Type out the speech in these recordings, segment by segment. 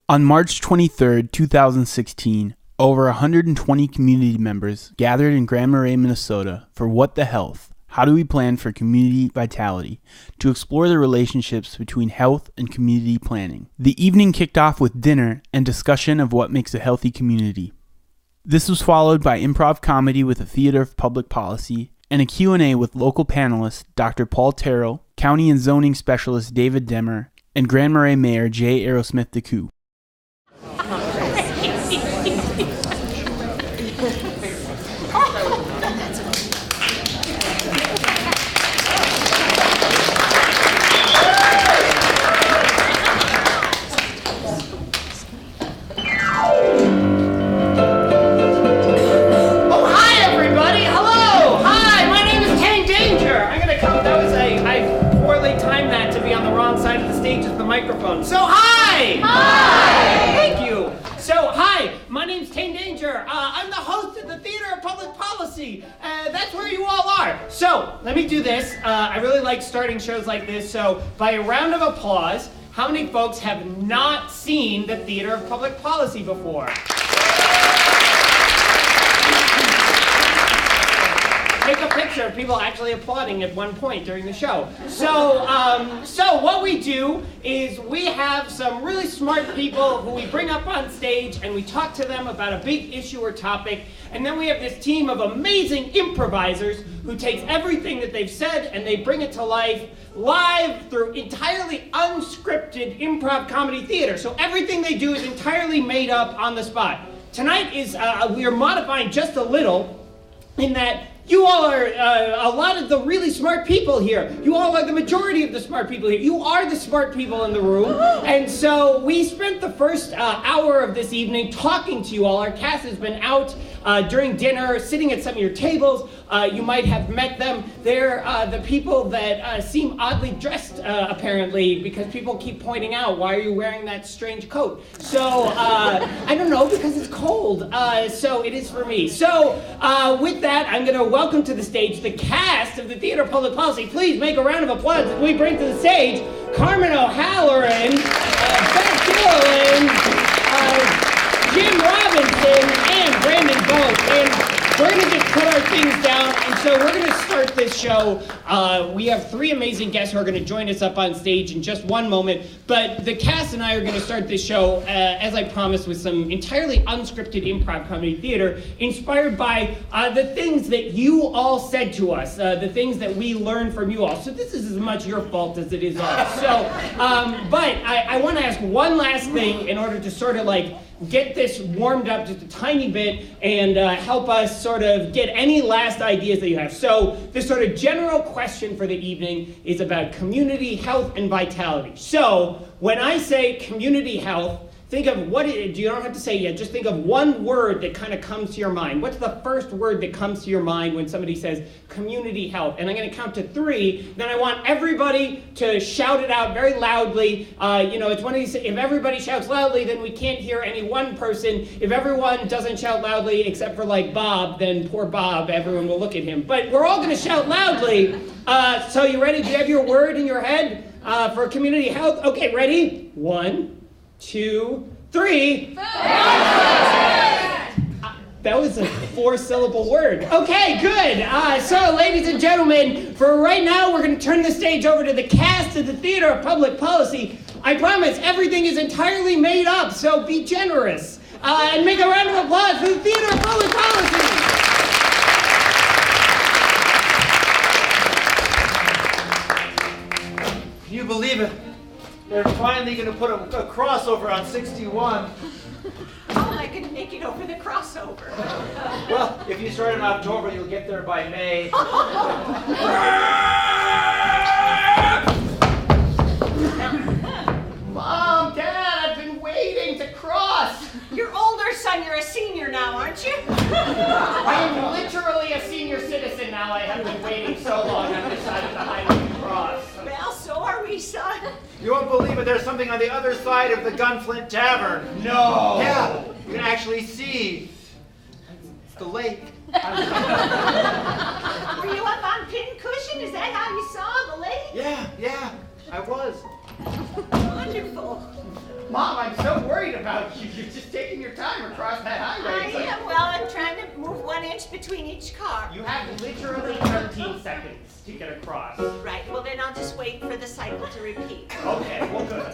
On March 23, 2016, over 120 community members gathered in Grand Marais, Minnesota for What the Health? How do we plan for community vitality? To explore the relationships between health and community planning. The evening kicked off with dinner and discussion of what makes a healthy community. This was followed by improv comedy with the Theater of Public Policy and a Q&A with local panelists Dr. Paul Terrill, County and Zoning Specialist David Demmer, and Grand Marais Mayor J. Arrowsmith DeCoux. So hi! Hi! Thank you. So hi, my name's Tane Danger. I'm the host of the Theater of Public Policy. That's where you all are. So let me do this. I really like starting shows like this. So by a round of applause, how many folks have not seen the Theater of Public Policy before? Take a picture of people actually applauding at one point during the show. So what we do is we have some really smart people who we bring up on stage and we talk to them about a big issue or topic, and then we have this team of amazing improvisers who takes everything that they've said and they bring it to live through entirely unscripted improv comedy theater. So everything they do is entirely made up on the spot. Tonight we are modifying just a little in that you all are a lot of the really smart people here. You all are the majority of the smart people here. You are the smart people in the room. And so we spent the first hour of this evening talking to you all. Our cast has been out during dinner, sitting at some of your tables. You might have met them. They're the people that seem oddly dressed, apparently, because people keep pointing out, why are you wearing that strange coat? So, I don't know, because it's cold. So it is for me. So, with that, I'm going to welcome to the stage the cast of the Theater of Public Policy. Please make a round of applause as we bring to the stage Carmen O'Halloran, Beth Dillon, Jim Robinson, and Brandon Bolt. And we're going to just put our things down, and so we're going to start this show. We have three amazing guests who are going to join us up on stage in just one moment, but the cast and I are going to start this show, as I promised, with some entirely unscripted improv comedy theater, inspired by the things that you all said to us, the things that we learned from you all. So this is as much your fault as it is ours. So, but I want to ask one last thing in order to sort of like get this warmed up just a tiny bit and help us sort of get any last ideas that you have. So the sort of general question for the evening is about community health and vitality. So when I say community health, think of you don't have to say yet, just think of one word that kind of comes to your mind. What's the first word that comes to your mind when somebody says community health? And I'm going to count to 3, then I want everybody to shout it out very loudly. It's one of these, if everybody shouts loudly, then we can't hear any one person. If everyone doesn't shout loudly, except for like Bob, then poor Bob, everyone will look at him. But we're all going to shout loudly. So you ready? Do you have your word in your head for community health? Okay, ready? 1, 2, 3. That was a 4-syllable word. Okay, good. So, ladies and gentlemen, for right now, we're going to turn the stage over to the cast of the Theater of Public Policy. I promise everything is entirely made up, so be generous. And make a round of applause for the Theater of Public Policy. Can you believe it? They're finally going to put a crossover on 61. Oh, I could make it over the crossover. Well, if you start in October, you'll get there by May. Mom, Dad, I've been waiting to cross. You're older, son. You're a senior now, aren't you? I am literally a senior citizen now. I have been waiting so long. I've decided to hide the cross. Well, so are we, son. You won't believe it. There's something on the other side of the Gunflint Tavern. No. Yeah, you can actually see the lake. Were you up on Pincushion? Is that how you saw the lake? Yeah, I was. Wonderful. Mom, I'm so worried between each car. You have literally 13 seconds to get across. Right, well then I'll just wait for the cycle to repeat. Okay, well good.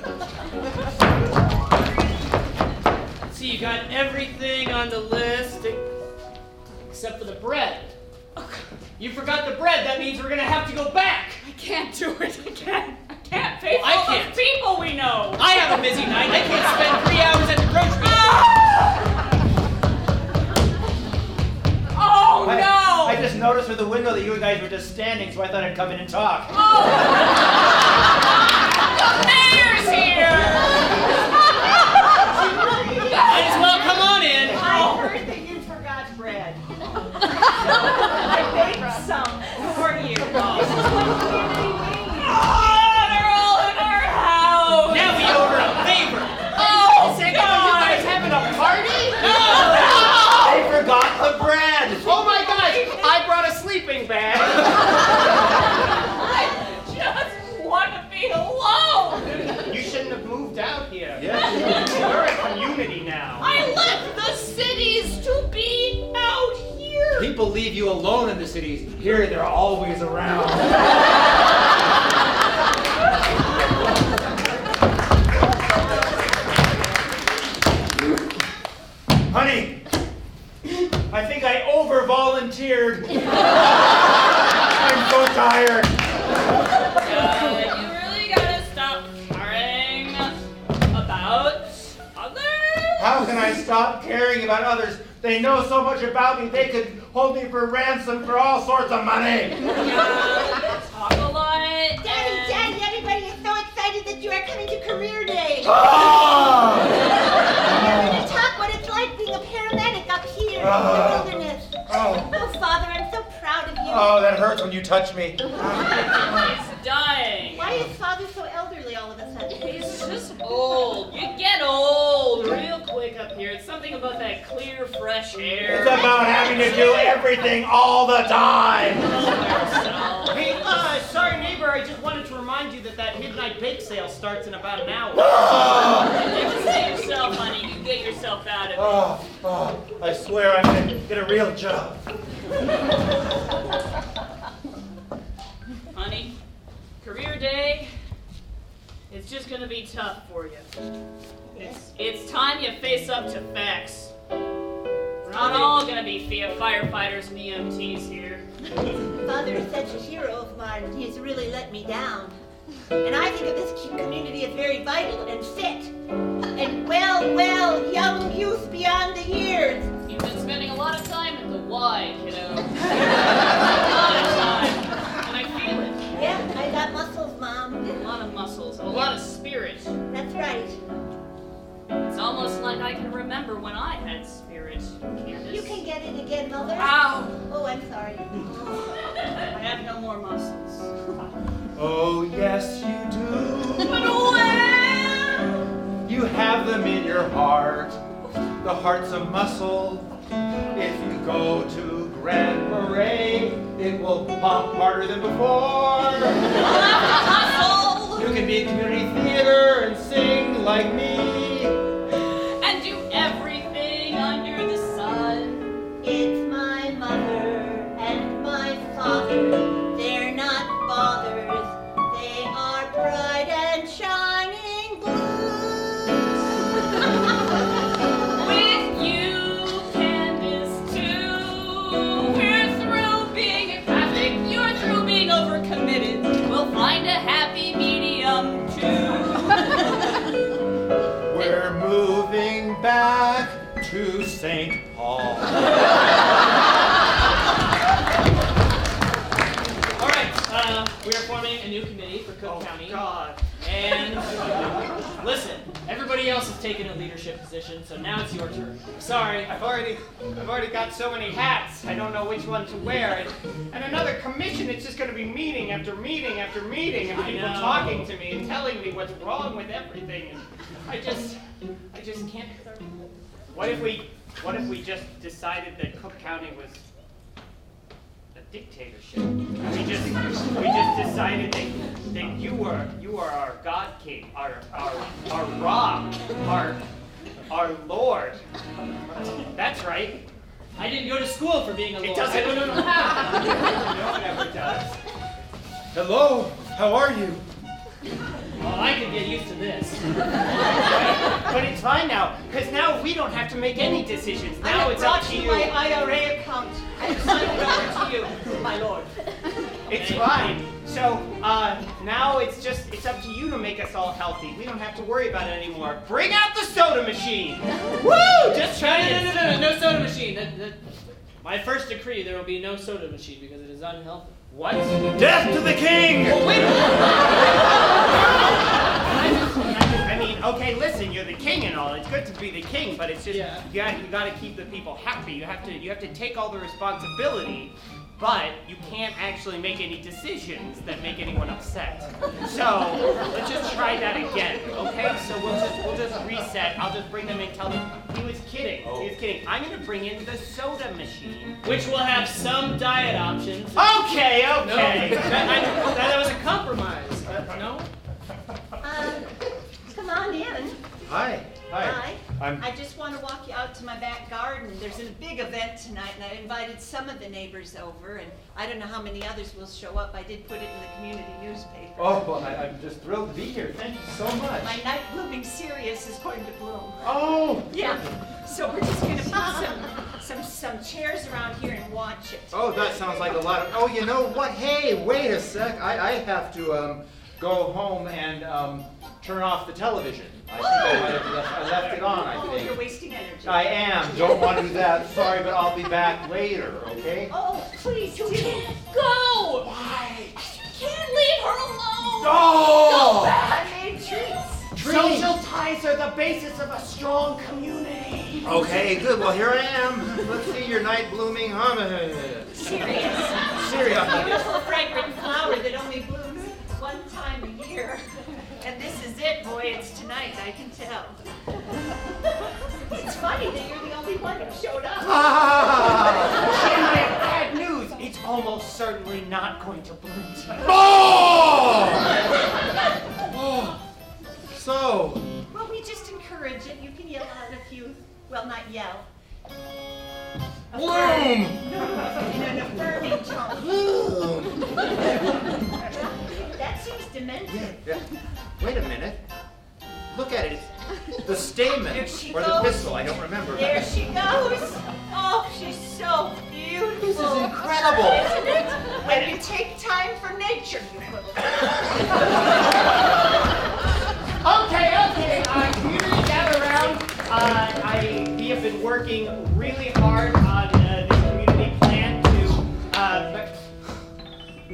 See, you got everything on the list except for the bread. You forgot the bread. That means we're gonna have to go back. I can't do it. I can't face Well, I all can't. those people we know. I have a busy night. I can't spend 3 hours at the grocery store. Oh no! I just noticed through the window that you guys were just standing, so I thought I'd come in and talk. Oh. The mayor's here! Might as well come on in. I heard that you forgot bread. I baked some for you. This is what community means. They're all in our house. Now we owe her a favor. Oh You God! guys having a party? They forgot the bread! Oh my gosh, I brought a sleeping bag. I just want to be alone. You shouldn't have moved out here. Yeah. We're a community now. I left the cities to be out here. People leave you alone in the cities. Here, they're always around. Honey, I think I over-volunteered. I'm so tired. You really gotta stop caring about others. How can I stop caring about others? They know so much about me, they could hold me for ransom for all sorts of money. Yeah, talk a lot. Daddy, everybody is so excited that you are coming to Career Day. Oh! You're going to talk what it's like being a paramedic up here in the wilderness. Oh. Oh, Father, I'm so proud of you. Oh, that hurts when you touch me. He's dying. Why is Father so elderly all of a sudden? He's just old. You get old real quick up here. It's something about that clear, fresh air. It's about having to do everything all the time. Hey, sorry neighbor, I just wanted to remind you that midnight bake sale starts in about an hour. Just say yourself, honey. You get yourself out of it. I swear I'm gonna get a real job. Honey, Career Day, it's just gonna be tough for you. It's time you face up to facts. We're not all gonna be firefighters and EMTs here. Father is such a hero of mine, and he's really let me down. And I think of this community as very vital and fit. And well, young youth beyond the years. You've been spending a lot of time at the Y, kiddo. A lot of time. And I feel it. Yeah, I got muscles, Mom. A lot of muscles, and a lot of spirit. That's right. It's almost like I can remember when I had spirit, Candace. You can get it again, Mother. Ow! Oh, I'm sorry. I have no more muscles. Oh, yes, you do. But where? You have them in your heart. The heart's a muscle. If you go to Grand Marais, it will pump harder than before. I'll have to hustle! You can be community theater and sing like me. And do everything under the sun. It's my mother and my father. They're not bothers. They are bright and shining blue. With you, Candace, too. We're through being empathic. You're through being overcommitted. We'll find a happy medium, too. We're moving back to St. Paul. All right, we are forming a new committee for Cook County. God. And listen, everybody else has taken a leadership position, so now it's your turn. Sorry, I've already got so many hats. I don't know which one to wear. And another commission, it's just going to be meeting after meeting after meeting, and I people know. talking to me and telling me what's wrong with everything. And I just can't. What if we just decided that Cook County was a dictatorship? We just decided that you are our God King, our rock, our Lord. That's right. I didn't go to school for being a lord. It doesn't. I don't know No how. one ever does. Hello, how are you? Well, I could get used to this. But it's fine now, because now we don't have to make any decisions. I Now have it's up brought to you you. my IRA account. I have signed it over to you, my lord. It's fine. So now it's up to you to make us all healthy. We don't have to worry about it anymore. Bring out the soda machine. Woo! Just try it. No soda machine. My first decree, there will be no soda machine because it is unhealthy. What? Death to the king! Well, wait. I mean, okay, listen, you're the king and all. It's good to be the king, but it's just you got to keep the people happy. You have to take all the responsibility, but you can't actually make any decisions that make anyone upset. So let's just try that again, okay? So we'll just reset. I'll just bring them in. Tell them he was kidding. He was kidding. I'm gonna bring in the soda machine, Which will have some diet options. Okay. No, that was a compromise. No? Come on in. Hi. Hi. I'm... I just want to walk you out to my back garden. There's a big event tonight, and I invited some of the neighbors over, and I don't know how many others will show up. I did put it in the community newspaper. Oh, well, I'm just thrilled to be here. Thank you so much. My night blooming Sirius is going to bloom. Oh! Yeah. So we're just going to put some chairs around here and watch it. Oh, that sounds like a lot of... Oh, you know what? Hey, wait a sec. I have to go home and turn off the television. I think I might have left it on, I Oh, think. you're wasting energy. I am. Don't want to do that. Sorry, but I'll be back later, okay? Oh, please do. Go! Why? Can't leave her alone! Oh! I made treats. Social ties are the basis of a strong community. Okay, good. Well, here I am. Let's see your night blooming Sirius. Syria. Beautiful, fragrant flower that only blooms one time a year. And this is it, boy, it's tonight, I can tell. It's funny that you're the only one who showed up. And I have bad news. It's almost certainly not going to bloom tonight. Oh! So, Well, we just encourage it. You can yell out if you, well, not yell. bloom! In an affirming tone. Bloom! That seems demented. Yeah. Wait a minute. Look at it. It's the stamen There she or the goes. pistil. I don't remember. There she goes. Oh, she's so beautiful. This is incredible. Isn't it? When you take time for nature, you little. Okay. Community gather around. We have been working really hard on this community plan to.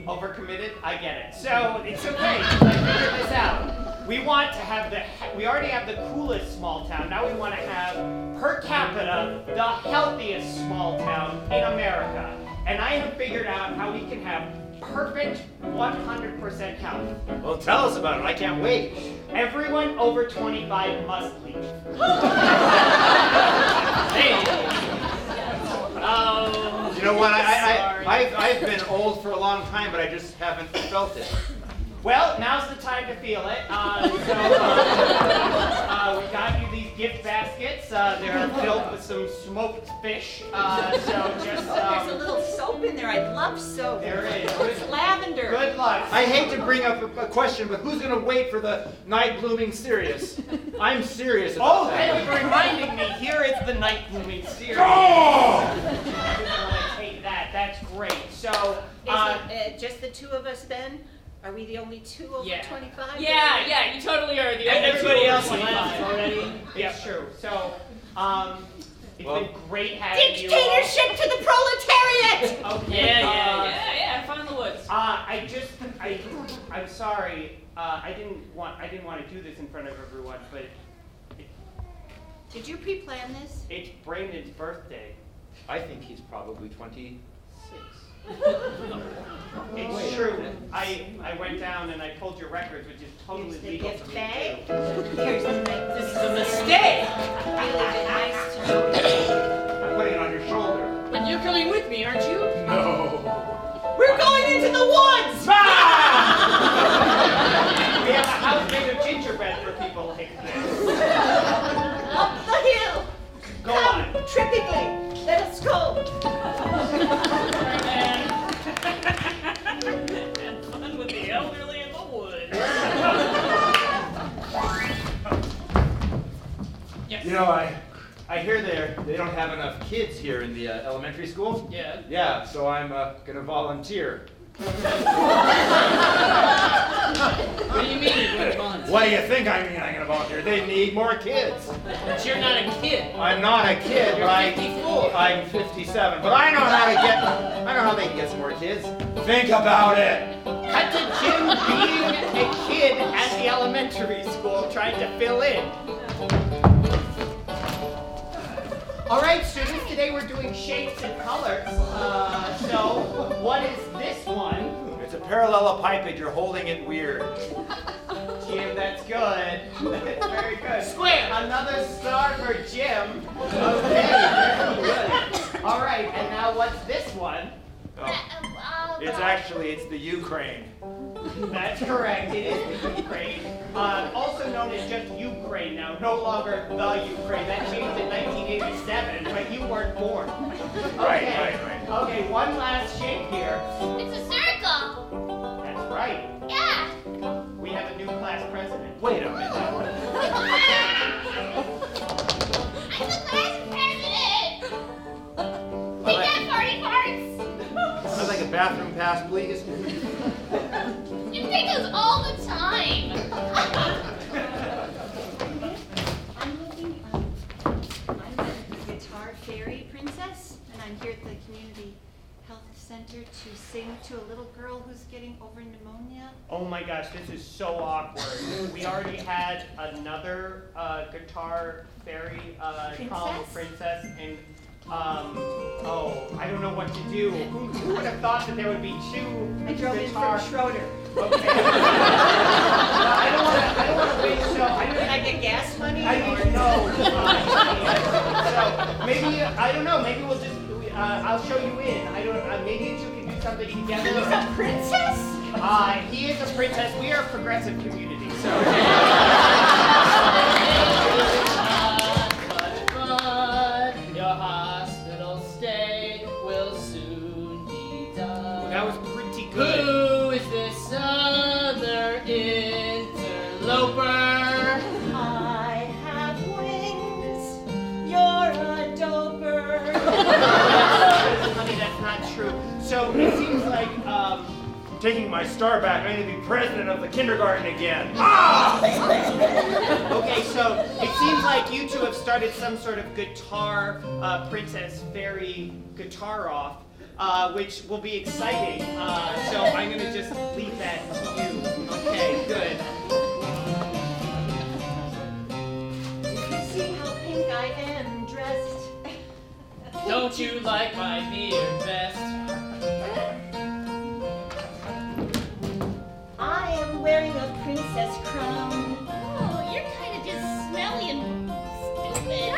Overcommitted? I get it. So it's okay. I figured this out. We want to have we already have the coolest small town. Now we want to have, per capita, the healthiest small town in America. And I have figured out how we can have perfect 100% health. Well, tell us about it. I can't wait. Everyone over 25 must leave. You know what? I've been old for a long time, but I just haven't felt it. Well, now's the time to feel it. We got you these gift baskets. They're filled with some smoked fish. There's a little soap in there. I love soap. There is. It's lavender. Good luck. I hate to bring up a question, but who's going to wait for the night blooming Sirius? I'm serious about that. Thank you for reminding me. Here is the night blooming series. Take that. That's great. So, Is it just the two of us then? Are we the only two over 25? Yeah, you totally are the only Everybody two else over 25. left already. it's true. So, it's been great having you all. Dictatorship to the proletariat! Okay. Yeah, fun in the woods. I'm sorry. I didn't want to do this in front of everyone, but Did you pre-plan this? it's Brandon's birthday. I think he's probably 26. It's true. I went down and I pulled your records, which is totally Here's the legal gift for me bag. to Here's the This is a mistake. really been nice to know you. I'm putting it on your shoulder. And you're coming with me, aren't you? No. We're going into the woods! We have a house made of gingerbread for people like this. Up the hill! Go Come, on. trippingly! Let us go! Yes. You know, I hear they don't have enough kids here in the elementary school. Yeah. Yeah, so I'm gonna volunteer. What do you mean you're going to volunteer? What do you think I mean I'm gonna volunteer? They need more kids. But you're not a kid. I'm not a kid, You're but 54. I'm 57. But I know how they can get some more kids. Think about it. Cut to Jim being a kid at the elementary school trying to fill in. All right, students, today we're doing shapes and colors. So what is this one? It's a parallelepiped. You're holding it weird. Jim, that's good. That's very good. Square. Another star for Jim. Okay, very good. All right, and now what's this one? It's the Ukraine. That's correct. It is the Ukraine. Also known as just Ukraine now, no longer the Ukraine. That changed in 1987, but you weren't born. Okay. Right. Okay, one last shape here. It's a circle. That's right. Yeah. We have a new class president. Wait a minute. I'm the class president. Take that, party parts. I'd like a bathroom pass, please. You take those all the time. I'm the guitar fairy princess, and I'm here at the community health center to sing to a little girl who's getting over pneumonia. Oh my gosh, this is so awkward. We already had another guitar fairy called Princess, and I don't know what to do. Who would have thought that there would be two I drove in guitar... from Schroeder. Okay. I don't want to waste so. Can I get gas money? I need to know. So maybe I don't know. Maybe we'll just. I'll show you in. I don't. Maybe you two can do something together. He's a princess? He is a princess. We are a progressive community. So. Your hospital stay will soon be done. That was pretty good. Who is this other interloper? I have wings. You're a doper. Honey, that's not true. So it seems like Taking my star back, I need to be president of the kindergarten again. Okay, so it seems like you two have started some sort of guitar princess fairy guitar off, which will be exciting. So I'm gonna just leave that to you. Okay, good. You see how pink I am dressed? Don't you like my beard best? I am wearing a princess crown. Oh, you're kind of just smelly and stupid.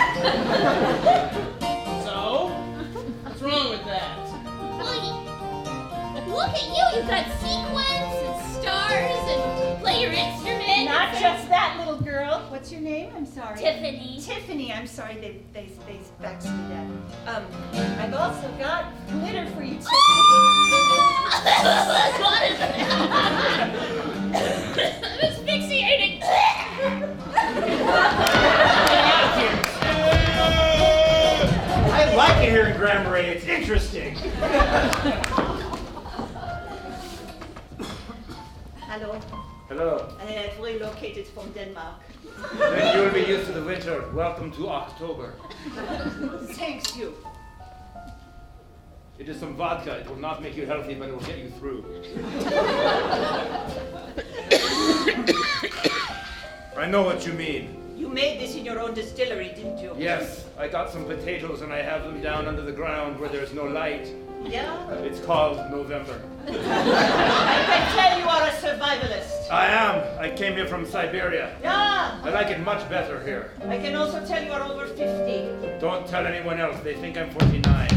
So? What's wrong with that? Well, look at you. You've got sequins and stars and play your instrument. Not just that, little girl. What's your name? I'm sorry. Tiffany. Tiffany. I'm sorry. They faxed me that. I've also got glitter for you, Tiffany. What is that? I'm asphyxiating. I like it here in Grand Marais. It's interesting. Hello. Hello. I have relocated from Denmark. Then you will be used to the winter. Welcome to October. Thanks you. It is some vodka. It will not make you healthy, but it will get you through. I know what you mean. You made this in your own distillery, didn't you? Yes, I got some potatoes and I have them down under the ground where there's no light. Yeah? It's called November. I can tell you are a survivalist. I am. I came here from Siberia. Yeah. I like it much better here. I can also tell you are over 50. Don't tell anyone else. They think I'm 49.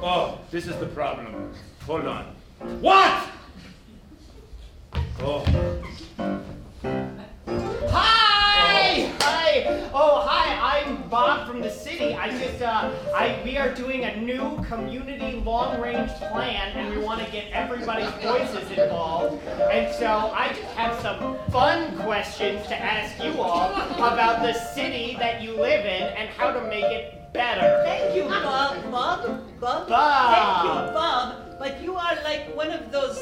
Oh, this is the problem. Hold on. What? Oh. Hi! Hi! Oh, hi, I'm Bob from the city. We are doing a new community long-range plan, and we want to get everybody's voices involved. And so I just have some fun questions to ask you all about the city that you live in and how to make it better. Thank you, Bob. Bob? Bob. Thank you, Bob. But you are like one of those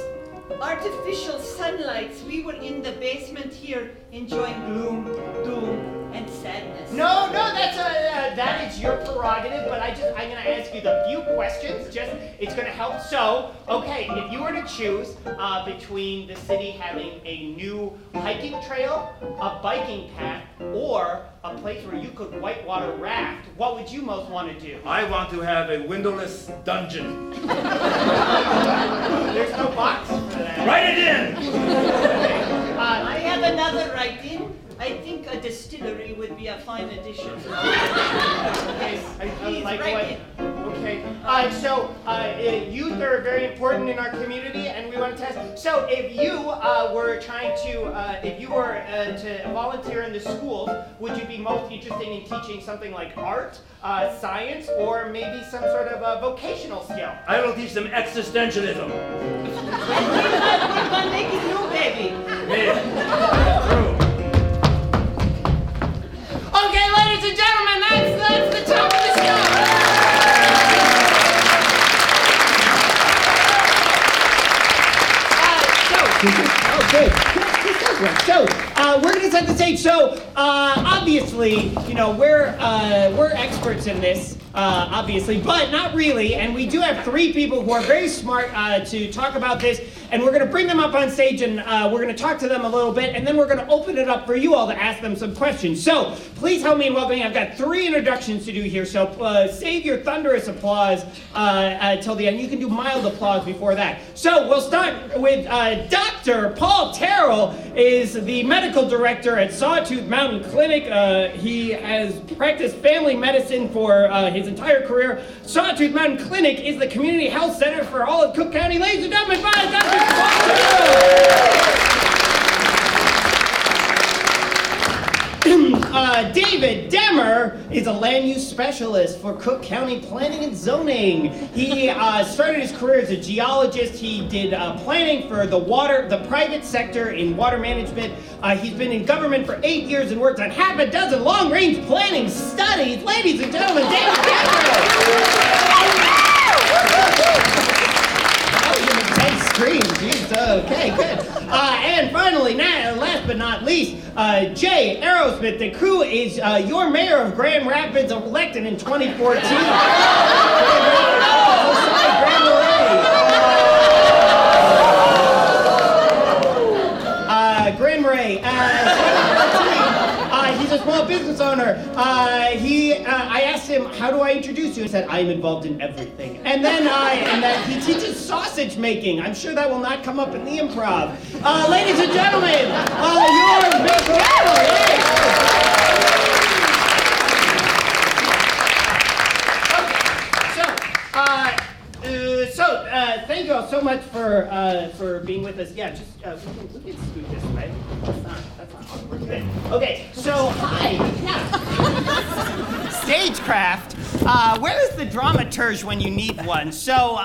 artificial sunlights. We were in the basement here enjoying gloom, doom, and sadness. No, that is your prerogative, but I'm gonna ask you the few questions, it's gonna help. So, okay, if you were to choose between the city having a new hiking trail, a biking path, or a place where you could whitewater raft, what would you most want to do? I want to have a windowless dungeon. There's no box for that. Write it in! I have another write-in. I think a distillery would be a fine addition. Please, okay. So youth are very important in our community, and we want to test. So if you were trying to, to volunteer in the schools, would you be most interested in teaching something like art, science, or maybe some sort of vocational skill? I will teach them existentialism. And we might work on making you baby. True. Okay, ladies and gentlemen, that's the top of the show. So we're going to set the stage. So obviously, we're experts in this, obviously, but not really. And we do have three people who are very smart to talk about this. And we're going to bring them up on stage, and we're going to talk to them a little bit, and then we're going to open it up for you all to ask them some questions. So please help me in welcoming. I've got 3 introductions to do here, so save your thunderous applause till the end. You can do mild applause before that. So we'll start with Dr. Paul Terrill is the medical director at Sawtooth Mountain Clinic. He has practiced family medicine for his entire career. Sawtooth Mountain Clinic is the community health center for all of Cook County. Ladies and gentlemen, by Dr. David Demmer is a land use specialist for Cook County Planning and Zoning. He started his career as a geologist. He did planning for the private sector in water management. He's been in government for 8 years and worked on half a dozen long-range planning studies. Ladies and gentlemen, David Demmer! Scream. Jeez, okay, good. And finally, last but not least, Jay Arrowsmith, DeCoux is your mayor of Grand Rapids, elected in 2014. Grand Marais. Grand Marais. He's a small business owner. I asked him, how do I introduce you? He said, I am involved in everything. And then he teaches sausage making. I'm sure that will not come up in the improv. Ladies and gentlemen, your Miss thank you all so much for being with us. Yeah, just we can scoot this way. That's not awkward. Good. Okay, so hi. Yeah. Stagecraft. Where is the dramaturge when you need one? So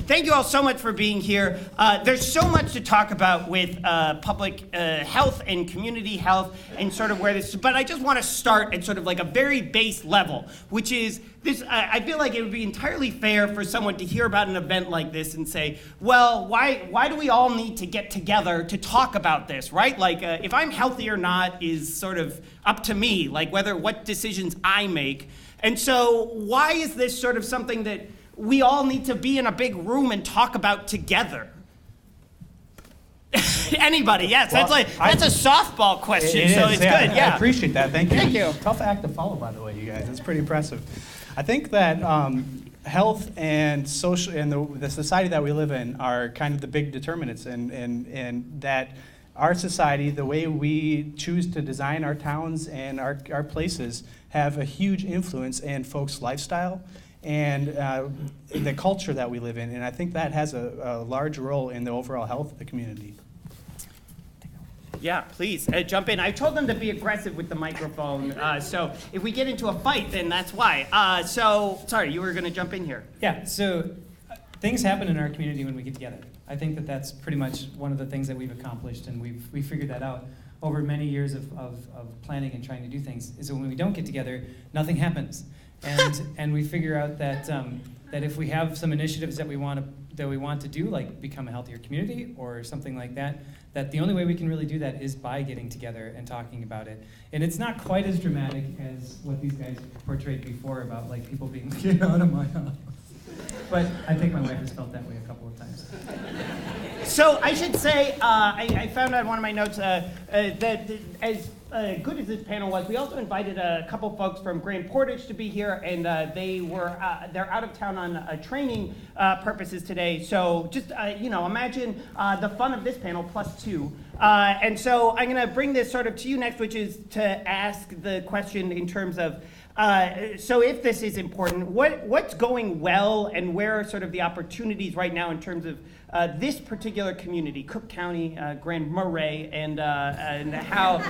thank you all so much for being here. There's so much to talk about with public health and community health and sort of where this. But I just want to start at sort of like a very base level, which is this. I feel like it would be entirely fair for someone to hear about an event like this and say, well, why do we all need to get together to talk about this, right? Like, if I'm healthy or not is sort of up to me, like what decisions I make. And so why is this sort of something that we all need to be in a big room and talk about together? Anybody? Yes, well, that's a softball question, it's good. Yeah, I appreciate that. Thank you. Thank you. Tough act to follow, by the way, you guys. It's pretty impressive. I think that health and social and the society that we live in are kind of the big determinants, and that our society, the way we choose to design our towns and our places, have a huge influence in folks' lifestyle and the culture that we live in. And I think that has a large role in the overall health of the community. Yeah, please, jump in. I told them to be aggressive with the microphone, so if we get into a fight, then that's why. Sorry, you were going to jump in here. Yeah, so things happen in our community when we get together. I think that that's pretty much one of the things that we've accomplished, and we've figured that out over many years of planning and trying to do things, is that when we don't get together, nothing happens. And we figure out that that if we have some initiatives that we want to do, like become a healthier community or something like that, that the only way we can really do that is by getting together and talking about it. And it's not quite as dramatic as what these guys portrayed before about like people being get out of my house. But I think my wife has felt that way a couple of times. So I should say, I found on one of my notes that as good as this panel was, we also invited a couple folks from Grand Portage to be here, and they're out of town on training purposes today. So just imagine the fun of this panel plus two. And so I'm going to bring this sort of to you next, which is to ask the question in terms of. So if this is important, what's going well, and where are sort of the opportunities right now in terms of this particular community, Cook County, Grand Marais, and how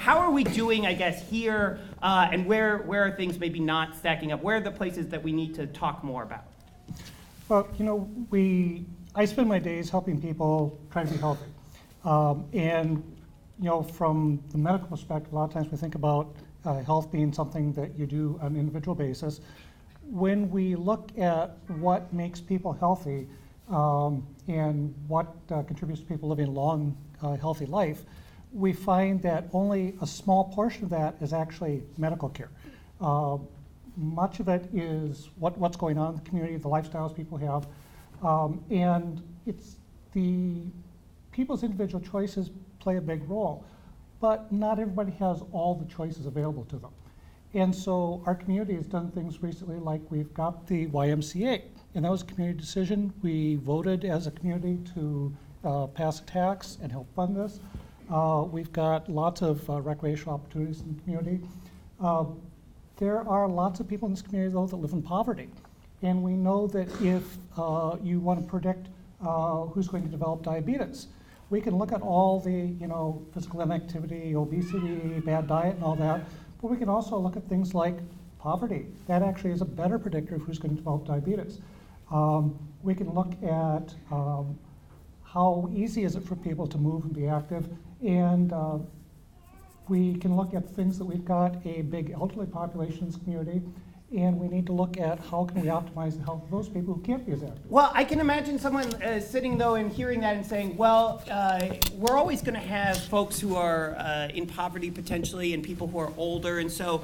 are we doing, I guess, here, and where are things maybe not stacking up? Where are the places that we need to talk more about? Well, I spend my days helping people try to be healthy, and from the medical perspective, a lot of times we think about health being something that you do on an individual basis. When we look at what makes people healthy and what contributes to people living a long, healthy life, we find that only a small portion of that is actually medical care. Much of it is what's going on in the community, the lifestyles people have, and it's the people's individual choices play a big role. But not everybody has all the choices available to them. And so our community has done things recently, like we've got the YMCA, and that was a community decision. We voted as a community to pass a tax and help fund this. We've got lots of recreational opportunities in the community. There are lots of people in this community, though, that live in poverty. And we know that if you want to predict who's going to develop diabetes, we can look at all the physical inactivity, obesity, bad diet, and all that, but we can also look at things like poverty. That actually is a better predictor of who's going to develop diabetes. We can look at how easy is it for people to move and be active, and we can look at things that we've got a big elderly population in this community, and we need to look at how can we optimize the health of those people who can't be as active. Well, I can imagine someone sitting, though, and hearing that and saying, well, we're always going to have folks who are in poverty, potentially, and people who are older. And so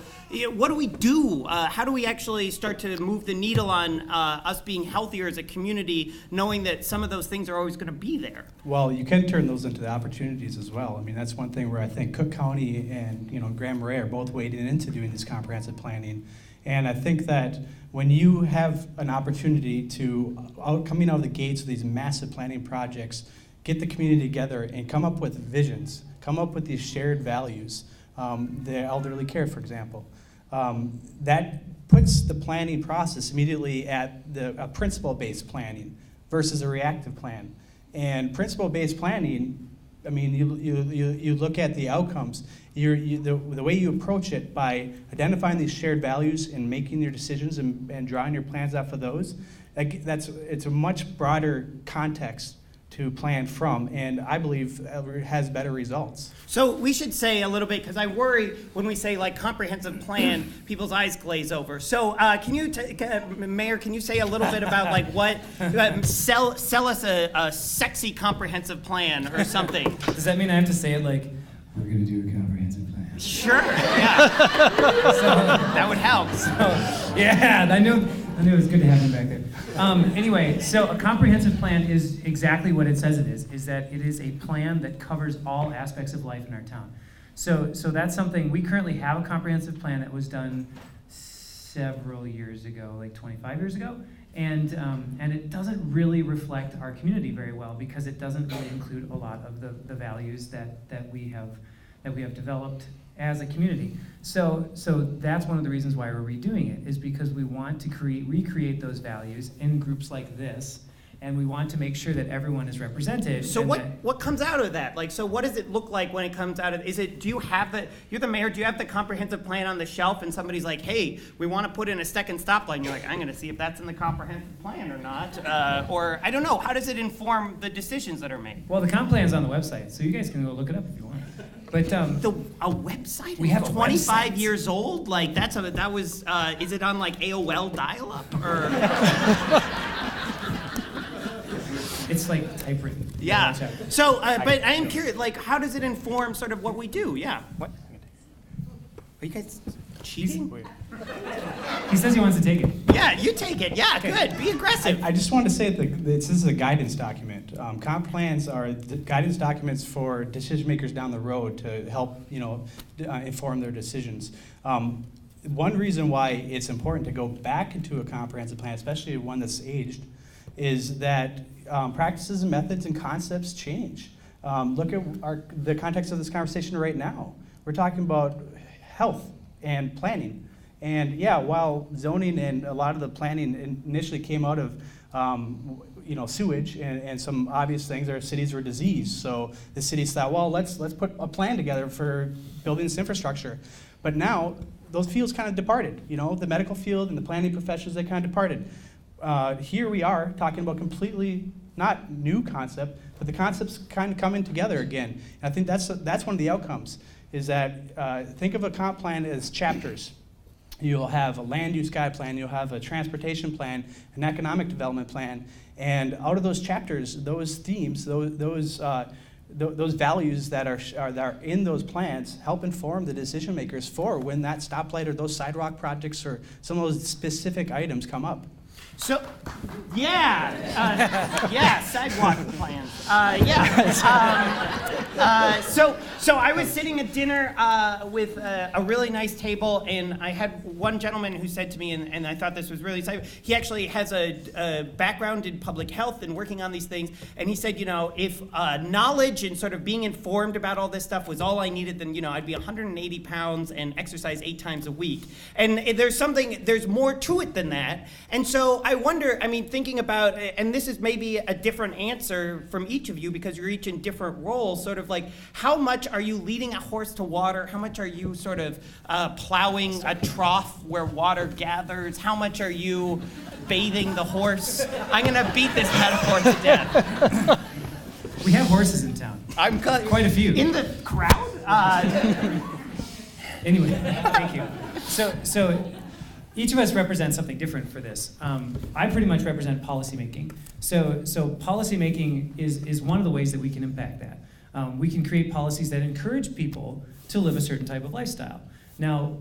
what do we do? How do we actually start to move the needle on us being healthier as a community, knowing that some of those things are always going to be there? Well, you can turn those into the opportunities as well. I mean, that's one thing where I think Cook County and Grand Marais are both wading into doing this comprehensive planning. And I think that when you have an opportunity to, coming out of the gates of these massive planning projects, get the community together and come up with visions, come up with these shared values, the elderly care, for example, that puts the planning process immediately at a principle-based planning versus a reactive plan. And principle-based planning, I mean, you look at the outcomes. The way you approach it by identifying these shared values and making your decisions and drawing your plans off of those, it's a much broader context to plan from, and I believe has better results. So we should say a little bit, because I worry when we say like comprehensive plan, people's eyes glaze over. So can you, Mayor, can you say a little bit about like what, sell us a sexy comprehensive plan or something? Does that mean I have to say it like, we're going to do a comprehensive plan? Sure, yeah. That would help. Yeah, I knew it was good to have you back there. Anyway, so a comprehensive plan is exactly what it says it is that it is a plan that covers all aspects of life in our town. So that's something, we currently have a comprehensive plan that was done several years ago, like 25 years ago, and it doesn't really reflect our community very well because it doesn't really include a lot of the values that we have developed as a community. So that's one of the reasons why we're redoing it, is because we want to recreate those values in groups like this and we want to make sure that everyone is represented. So and what comes out of that? Like, so what does it look like when it comes out of? You're the mayor? Do you have the comprehensive plan on the shelf, and somebody's like, hey, we want to put in a second stoplight, and you're like, I'm going to see if that's in the comprehensive plan or not, or I don't know. How does it inform the decisions that are made? Well, the comp plan's on the website, so you guys can go look it up if you want. But a website? We have 25 years old. Like that was. Is it on like AOL dial-up or? It's like typewritten. Yeah. So, but I am curious. Like, how does it inform sort of what we do? Yeah. What? Are you guys cheating? He says he wants to take it. Yeah, you take it. Yeah, good. Be aggressive. I just wanted to say that this is a guidance document. Comp plans are guidance documents for decision makers down the road to help, inform their decisions. One reason why it's important to go back into a comprehensive plan, especially one that's aged, is that practices and methods and concepts change. Look at the context of this conversation right now. We're talking about health and planning. And yeah, while zoning and a lot of the planning initially came out of sewage and some obvious things, our cities were diseased. So the cities thought, well, let's put a plan together for building this infrastructure. But now those fields kind of departed. The medical field and the planning professions, they kind of departed. Here we are talking about completely not new concept, but the concepts kind of coming together again. And I think that's one of the outcomes, is that think of a comp plan as chapters. You'll have a land use guide plan, you'll have a transportation plan, an economic development plan, and out of those chapters, those themes, those values that are in those plans help inform the decision makers for when that stoplight or those sidewalk projects or some of those specific items come up. So, sidewalk plans. So I was sitting at dinner with a really nice table, and I had one gentleman who said to me, and I thought this was really exciting. He actually has a background in public health and working on these things, and he said, if knowledge and sort of being informed about all this stuff was all I needed, then I'd be 180 pounds and exercise 8 times a week. And there's more to it than that. And so I wonder, thinking about, and this is maybe a different answer from each of you because you're each in different roles, sort of like, how much are you leading a horse to water? How much are you sort of plowing a trough where water gathers? How much are you bathing the horse? I'm going to beat this metaphor to death. We have horses in town. Quite a few. In the crowd? Anyway, thank you. So each of us represents something different for this. I pretty much represent policymaking. So policymaking is one of the ways that we can impact that. We can create policies that encourage people to live a certain type of lifestyle. Now,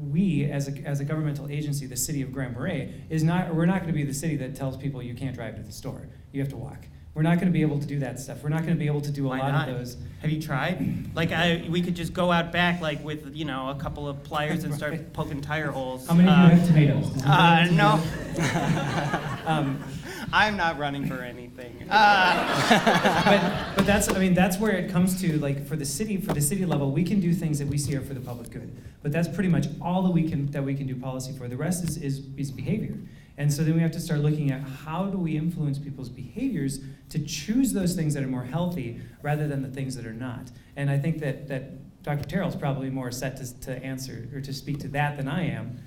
we, as a governmental agency, the city of Grand Marais, we're not going to be the city that tells people you can't drive to the store. You have to walk. We're not going to be able to do that stuff. We're not going to be able to do a lot of those. Have you tried? Like, we could just go out back, like, with, a couple of pliers and start poking tire holes. How many of you have tomatoes? No. I'm not running for anything. But that's where it comes to, like, for the city level, we can do things that we see are for the public good. But that's pretty much all that we can do policy for. The rest is behavior. And so then we have to start looking at how do we influence people's behaviors to choose those things that are more healthy rather than the things that are not. And I think that Dr. Terrill is probably more set to answer or to speak to that than I am.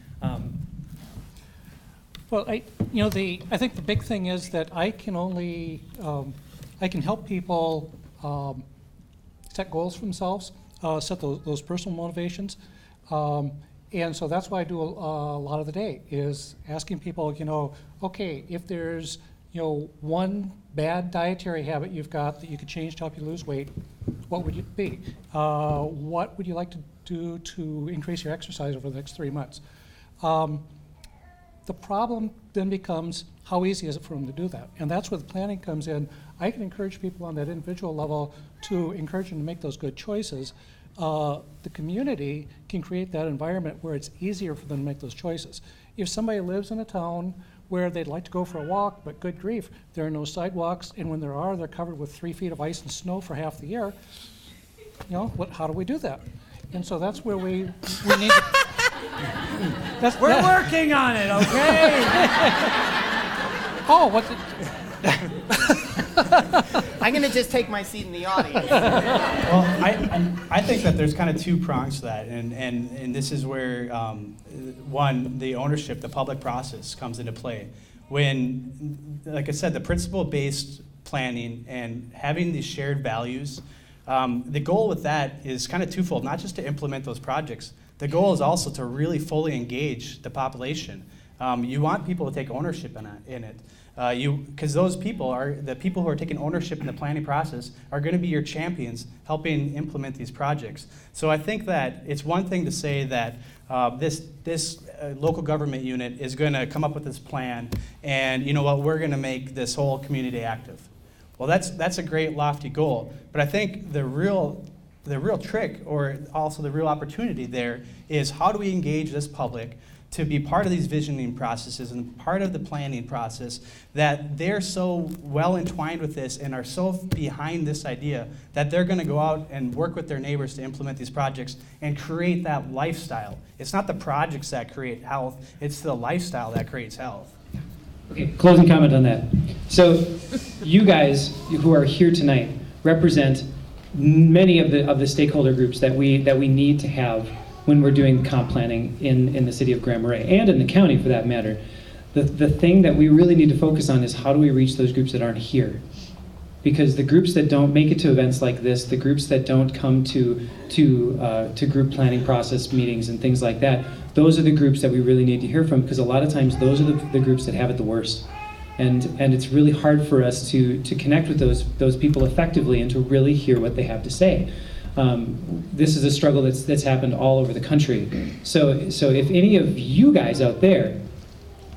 Well, I think the big thing is that I can only I can help people set goals for themselves, set those personal motivations. And so that's why I do a lot of the day, is asking people, okay, if there's, one bad dietary habit you've got that you could change to help you lose weight, what would it be? What would you like to do to increase your exercise over the next 3 months? The problem then becomes, how easy is it for them to do that? And that's where the planning comes in. I can encourage people on that individual level to encourage them to make those good choices. The community can create that environment where it's easier for them to make those choices. If somebody lives in a town where they'd like to go for a walk, but good grief, there are no sidewalks, and when there are, they're covered with 3 feet of ice and snow for half the year, how do we do that? And so that's where we need to... We're working on it, okay? Oh, I'm going to just take my seat in the audience. Well, I think that there's kind of two prongs to that, and this is where, one, the ownership, the public process comes into play. When, like I said, the principle-based planning and having these shared values, the goal with that is kind of twofold, not just to implement those projects. The goal is also to really fully engage the population. You want people to take ownership in it. Because those people are the people who are taking ownership in the planning process are going to be your champions helping implement these projects. So I think that it's one thing to say that this local government unit is going to come up with this plan, and you know what, we're going to make this whole community active. Well, that's a great lofty goal, but I think the real trick, or also the real opportunity there, is how do we engage this public to be part of these visioning processes and part of the planning process, that they're so well entwined with this and are so behind this idea that they're going to go out and work with their neighbors to implement these projects and create that lifestyle. It's not the projects that create health, it's the lifestyle that creates health. Okay, closing comment on that. So you guys who are here tonight represent many of the stakeholder groups that we need to have when we're doing comp planning in the city of Grand Marais, and in the county for that matter. The thing that we really need to focus on is how do we reach those groups that aren't here? Because the groups that don't make it to events like this, the groups that don't come to group planning process meetings and things like that, those are the groups that we really need to hear from, because a lot of times those are the groups that have it the worst. And it's really hard for us to connect with those people effectively and to really hear what they have to say. This is a struggle that's happened all over the country. So if any of you guys out there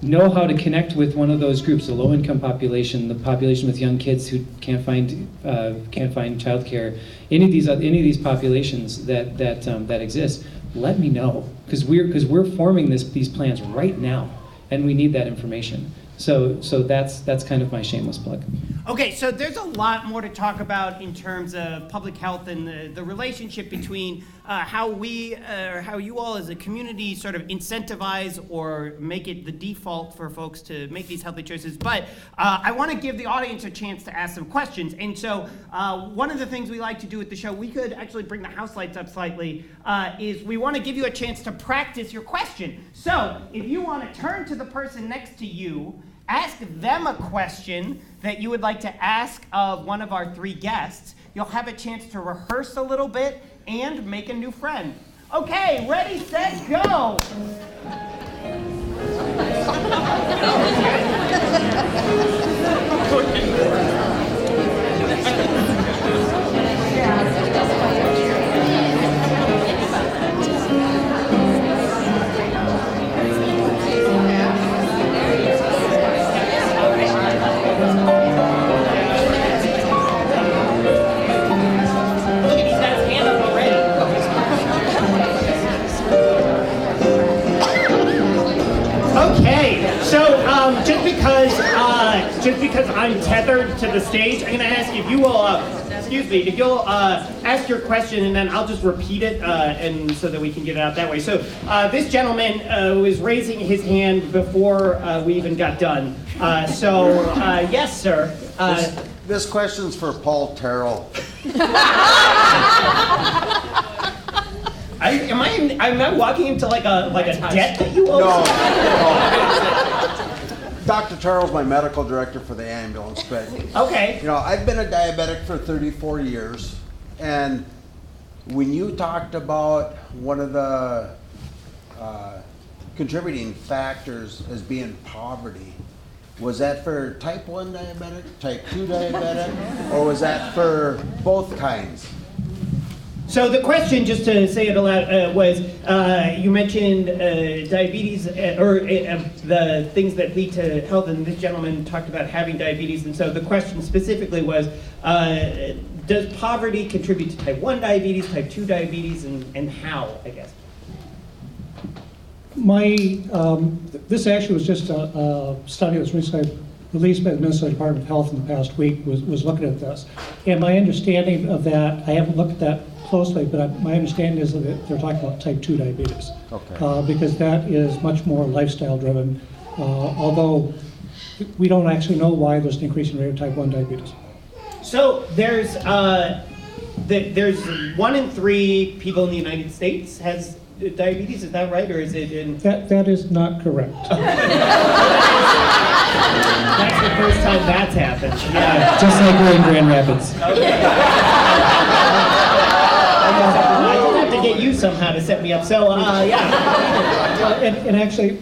know how to connect with one of those groups, the low-income population, the population with young kids who can't find childcare, any of these populations that exist, let me know, because we're forming these plans right now, and we need that information. So that's kind of my shameless plug. Okay, so there's a lot more to talk about in terms of public health and the relationship between how you all as a community sort of incentivize or make it the default for folks to make these healthy choices. But I want to give the audience a chance to ask some questions. And so one of the things we like to do at the show, we could actually bring the house lights up slightly, is we want to give you a chance to practice your question. So if you want to turn to the person next to you, ask them a question that you would like to ask of one of our three guests. You'll have a chance to rehearse a little bit and make a new friend. Okay, ready, set, go! Just because I'm tethered to the stage, I'm going to ask if you will, if you'll ask your question, and then I'll just repeat it, and so that we can get it out that way. So this gentleman was raising his hand before we even got done. Yes, sir. This question's for Paul Terrill. Am I walking into like a debt that you owe? No. Dr. Terrill's my medical director for the ambulance, but okay. You know, I've been a diabetic for 34 years, and when you talked about one of the contributing factors as being poverty, was that for type 1 diabetic, type 2 diabetic, or was that for both kinds? So the question, just to say it aloud, was you mentioned diabetes or the things that lead to health, and this gentleman talked about having diabetes, and so the question specifically was, does poverty contribute to type 1 diabetes, type 2 diabetes, and how, I guess? This actually was just a study that was recently released by the Minnesota Department of Health in the past week, was looking at this. And my understanding of that, I haven't looked at that closely, but my understanding is that they're talking about type 2 diabetes. Okay. Because that is much more lifestyle driven. Although we don't actually know why there's an increasing rate of type 1 diabetes. So there's 1 in 3 people in the United States has diabetes, is that right, or is it in? That is not correct. That's the first time that's happened. Yeah. Just like we're in Grand Rapids. Okay. I just have to get you somehow to set me up. So, yeah. And actually,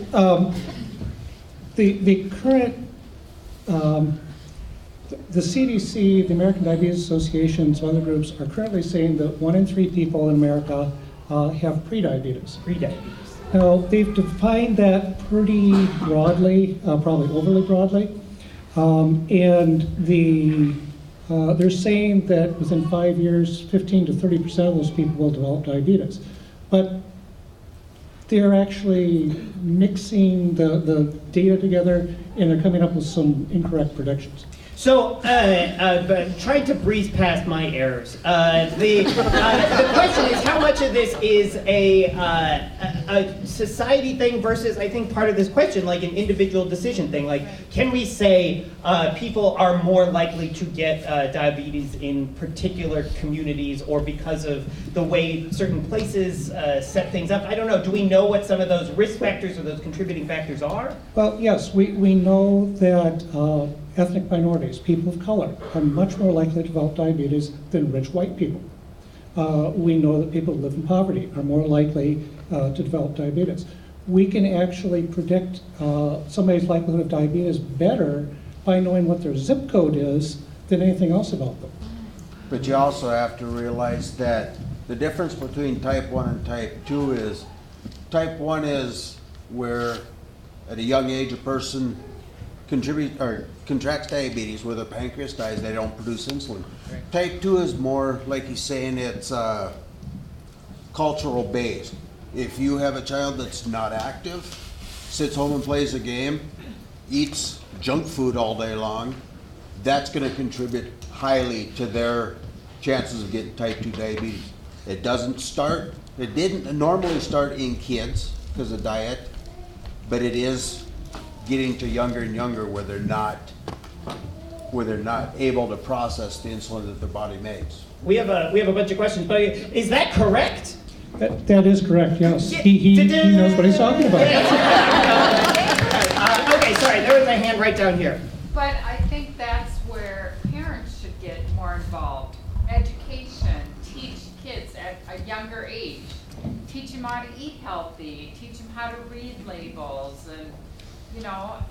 the current, the CDC, the American Diabetes Association, some other groups are currently saying that 1 in 3 people in America have prediabetes. Now, they've defined that pretty broadly, probably overly broadly, and they're saying that within 5 years, 15 to 30% of those people will develop diabetes. But they're actually mixing the data together, and they're coming up with some incorrect predictions. So, but trying to breeze past my errors. The question is, how much of this is a society thing versus, I think, part of this question, like an individual decision thing. Like, can we say people are more likely to get diabetes in particular communities, or because of the way certain places set things up? I don't know. Do we know what some of those risk factors or those contributing factors are? Well, yes, we know that ethnic minorities, people of color, are much more likely to develop diabetes than rich white people. We know that people who live in poverty are more likely to develop diabetes. We can actually predict somebody's likelihood of diabetes better by knowing what their zip code is than anything else about them. But you also have to realize that the difference between type 1 and type 2 is type 1 is where at a young age a person contracts diabetes, where their pancreas dies, they don't produce insulin. Right. Type 2 is more, like he's saying, it's cultural based. If you have a child that's not active, sits home and plays a game, eats junk food all day long, that's going to contribute highly to their chances of getting type 2 diabetes. It didn't normally start in kids because of diet, but it is getting to younger and younger where they're not able to process the insulin that their body makes. We have a bunch of questions, but is that correct? That is correct, yes. He knows what he's talking about. Okay, sorry, there was a hand right down here. But I think that's where parents should get more involved. Education, teach kids at a younger age. Teach them how to eat healthy, teach them how to read labels, and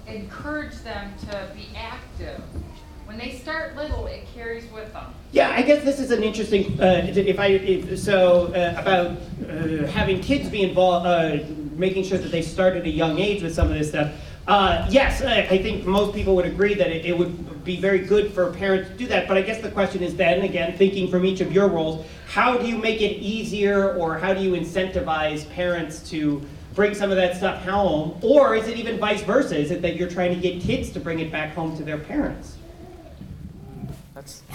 encourage them to be active. When they start little, it carries with them. Yeah, I guess this is an interesting, about having kids be involved, making sure that they start at a young age with some of this stuff. Yes, I think most people would agree that it would be very good for parents to do that, but I guess the question is then, again, thinking from each of your roles, how do you make it easier, or how do you incentivize parents to bring some of that stuff home, or is it even vice versa? Is it that you're trying to get kids to bring it back home to their parents?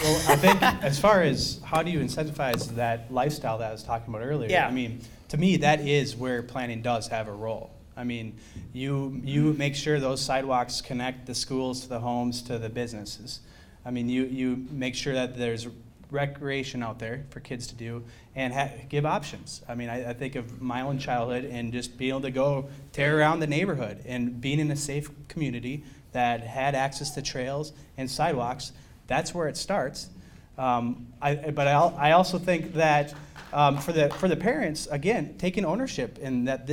Well, I think as far as how do you incentivize that lifestyle that I was talking about earlier, yeah. I mean, to me, that is where planning does have a role. I mean, you make sure those sidewalks connect the schools to the homes to the businesses. I mean, you make sure that there's recreation out there for kids to do and give options. I mean, I think of my own childhood and just being able to go tear around the neighborhood and being in a safe community that had access to trails and sidewalks. That's where it starts. But I also think that for the parents, again, taking ownership and that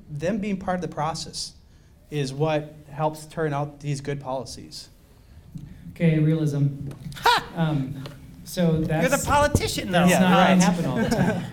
them being part of the process is what helps turn out these good policies. Okay, realism. So that's... You're the politician, though. That's not going to happen all the time.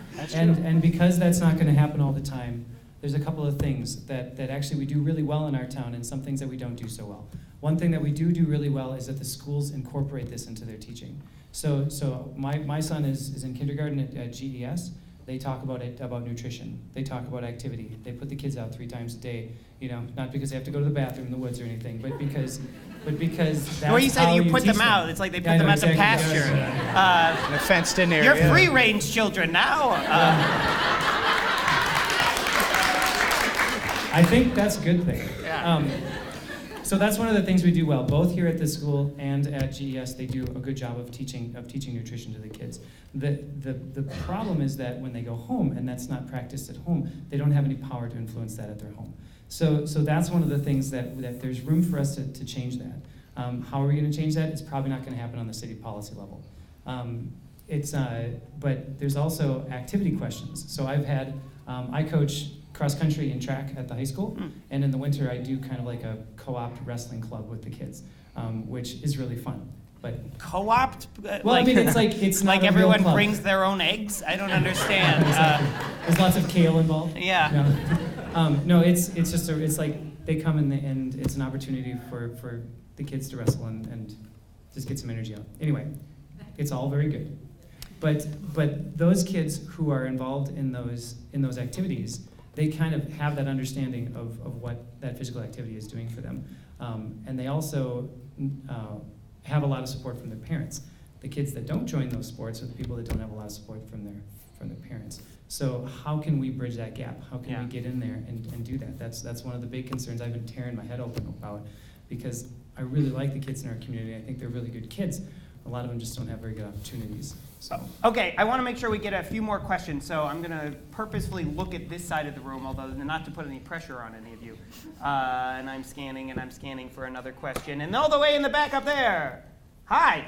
And because that's not going to happen all the time, there's a couple of things that actually we do really well in our town and some things that we don't do so well. One thing that we do really well is that the schools incorporate this into their teaching. So my son is in kindergarten at GES. They talk about nutrition. They talk about activity. They put the kids out 3 times a day, not because they have to go to the bathroom in the woods or anything, but because that's Or you said how you put them teach out. It's like they put them out to pasture. In a fenced-in area. You're free-range children now. I think that's a good thing. Yeah. So that's one of the things we do well, both here at this school and at GES. They do a good job of teaching nutrition to the kids. The problem is that when they go home and that's not practiced at home, they don't have any power to influence that at their home. So that's one of the things that there's room for us to change that. How are we going to change that? It's probably not going to happen on the city policy level. But there's also activity questions. So I coach cross country and track at the high school, and in the winter I do kind of like a co-opt wrestling club with the kids, which is really fun. But co-opt? Well, I mean, it's not like a real everyone club. brings their own eggs. I don't understand. Exactly. There's lots of kale involved. Yeah. No, it's just it's like they come in and it's an opportunity for the kids to wrestle and just get some energy out. Anyway, it's all very good. But those kids who are involved in those activities, they kind of have that understanding of what that physical activity is doing for them. And they also have a lot of support from their parents. The kids that don't join those sports are the people that don't have a lot of support from their parents. So how can we bridge that gap? How can we get in there and do that? That's one of the big concerns I've been tearing my head open about, because I really like the kids in our community. I think they're really good kids. A lot of them just don't have very good opportunities. So. Okay, I want to make sure we get a few more questions, so I'm going to purposefully look at this side of the room, although not to put any pressure on any of you. And I'm scanning for another question. And all the way in the back up there. Hi.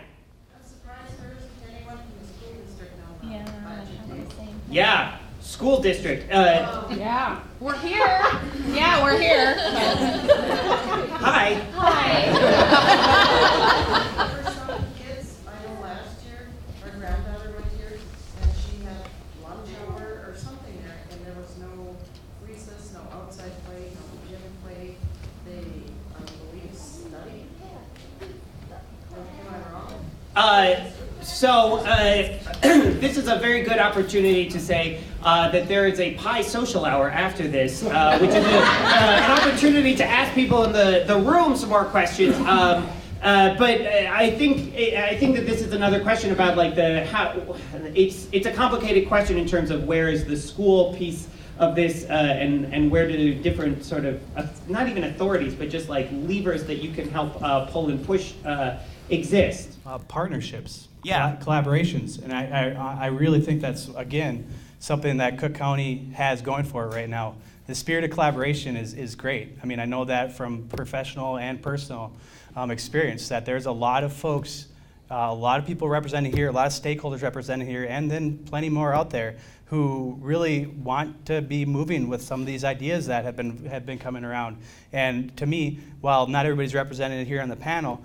I'm surprised there isn't anyone from the school district now. Yeah, school district. Yeah, we're here. Yeah, we're here. Hi. Hi. For some kids, I know last year, our granddaughter went here, and she had lunch hour or something there, and there was no recess, no outside play, no gym play. They, I believe, studied. Am I wrong? This is a very good opportunity to say that there is a pie social hour after this, which is an opportunity to ask people in the room some more questions. But I think that this is another question about like it's a complicated question in terms of where is the school piece of this and where do different sort of not even authorities but just like levers that you can help pull and push exist. Partnerships, yeah, collaborations, and I really think that's again something that Cook County has going for it right now. The spirit of collaboration is great. I mean, I know that from professional and personal experience that there's a lot of folks, a lot of people represented here, a lot of stakeholders represented here, and then plenty more out there who really want to be moving with some of these ideas that have been coming around. And to me, while not everybody's represented here on the panel,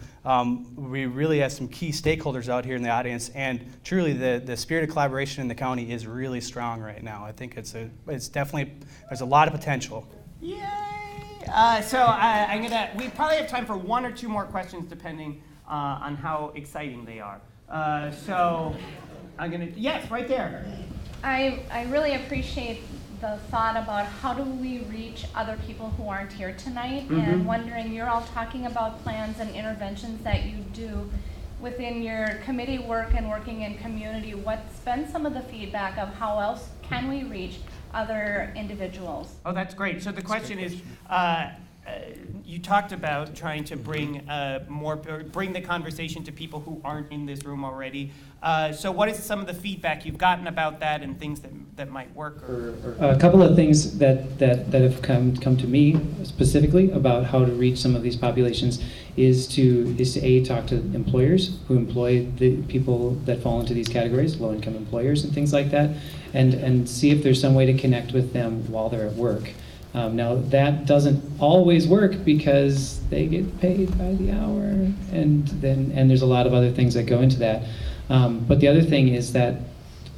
we really have some key stakeholders out here in the audience, and truly the spirit of collaboration in the county is really strong right now. I think it's definitely, there's a lot of potential. Yay! We probably have time for one or two more questions depending on how exciting they are. Yes, right there. I really appreciate the thought about how do we reach other people who aren't here tonight, and wondering, you're all talking about plans and interventions that you do within your committee work and working in community. What's been some of the feedback of how else can we reach other individuals? Oh, that's great. So the question is, you talked about trying to bring bring the conversation to people who aren't in this room already. So what is some of the feedback you've gotten about that and things that might work? A couple of things that have come to me specifically about how to reach some of these populations is to talk to employers who employ the people that fall into these categories, low-income employers and things like that, and see if there's some way to connect with them while they're at work. Now that doesn't always work because they get paid by the hour, and there's a lot of other things that go into that. But the other thing is that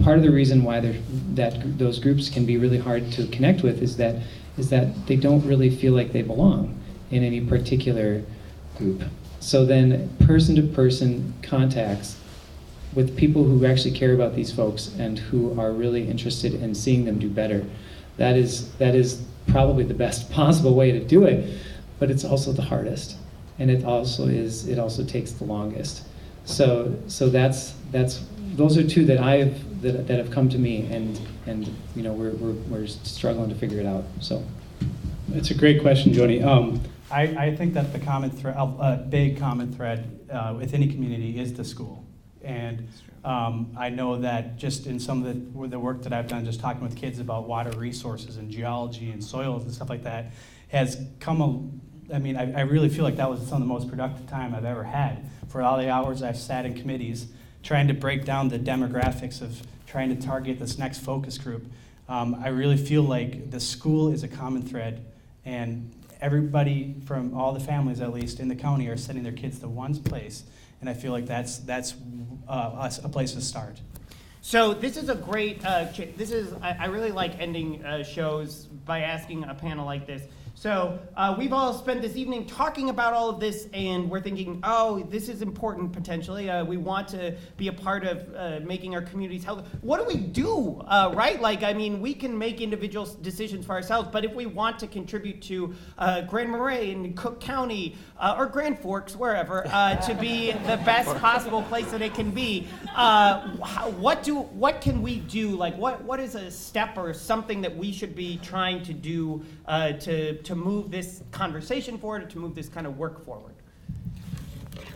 part of the reason why those groups can be really hard to connect with is that they don't really feel like they belong in any particular group. So then person-to-person contacts with people who actually care about these folks and who are really interested in seeing them do better, that is probably the best possible way to do it, but it's also the hardest, and it also takes the longest. So those are two that have come to me, and we're struggling to figure it out. So It's a great question, Jody. I think that the common thread, a big common thread with any community is the school. And I know that just in some of the work that I've done, just talking with kids about water resources and geology and soils and stuff like that, has I really feel like that was some of the most productive time I've ever had for all the hours I've sat in committees trying to break down the demographics of trying to target this next focus group. I really feel like the school is a common thread, and everybody from all the families, at least in the county, are sending their kids to one place, and I feel like that's a place to start. So this is a great, I really like ending shows by asking a panel like this. So we've all spent this evening talking about all of this, and we're thinking, oh, this is important potentially. We want to be a part of making our communities healthy. What do we do, right? We can make individual decisions for ourselves, but if we want to contribute to Grand Marais in Cook County or Grand Forks, wherever, to be the best possible place that it can be, what can we do? What is a step or something that we should be trying to do to move this conversation forward, to move this kind of work forward?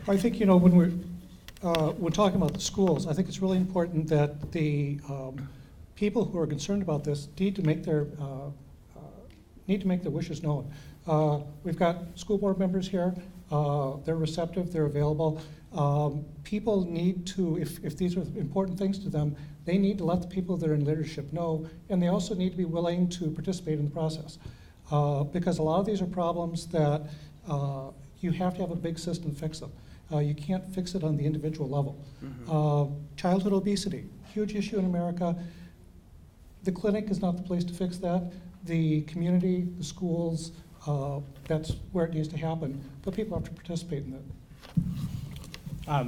I think, when we're talking about the schools, I think it's really important that the people who are concerned about this need to make their wishes known. We've got school board members here. They're receptive. They're available. People need to, if these are important things to them, they need to let the people that are in leadership know, and they also need to be willing to participate in the process. Because a lot of these are problems that you have to have a big system to fix them. You can't fix it on the individual level. Mm-hmm. Childhood obesity, huge issue in America. The clinic is not the place to fix that. The community, the schools, that's where it needs to happen. But people have to participate in it. I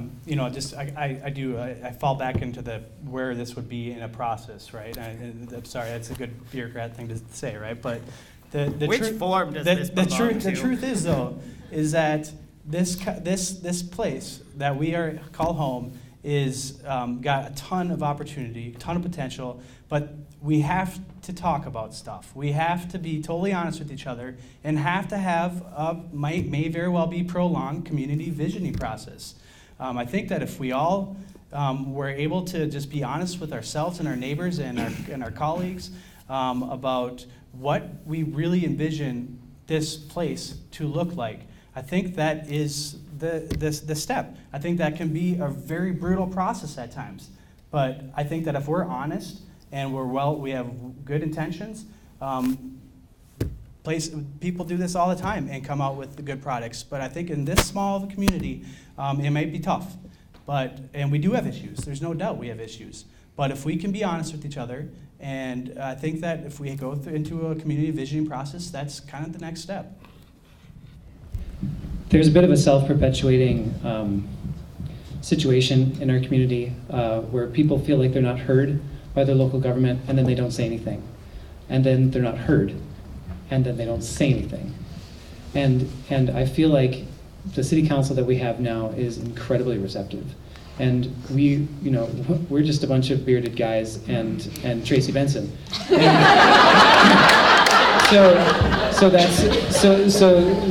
fall back into where this would be in a process, right? I'm sorry, that's a good bureaucrat thing to say, right? But which form does this belong to? The truth is, though, is that this place that we call home is got a ton of opportunity, a ton of potential, but we have to talk about stuff. We have to be totally honest with each other and have to have may very well be prolonged community visioning process. I think that if we all were able to just be honest with ourselves and our neighbors and our colleagues about what we really envision this place to look like, I think that is the step. I think that can be a very brutal process at times, but I think that if we're honest and we have good intentions, people do this all the time and come out with the good products. But I think in this small of a community, it might be tough. And we do have issues. There's no doubt we have issues. But if we can be honest with each other, and I think that if we go into a community visioning process, that's kind of the next step. There's a bit of a self-perpetuating situation in our community where people feel like they're not heard by their local government, and then they don't say anything. And then they're not heard, and then they don't say anything. And I feel like the city council that we have now is incredibly receptive. And we're just a bunch of bearded guys and Tracy Benson. So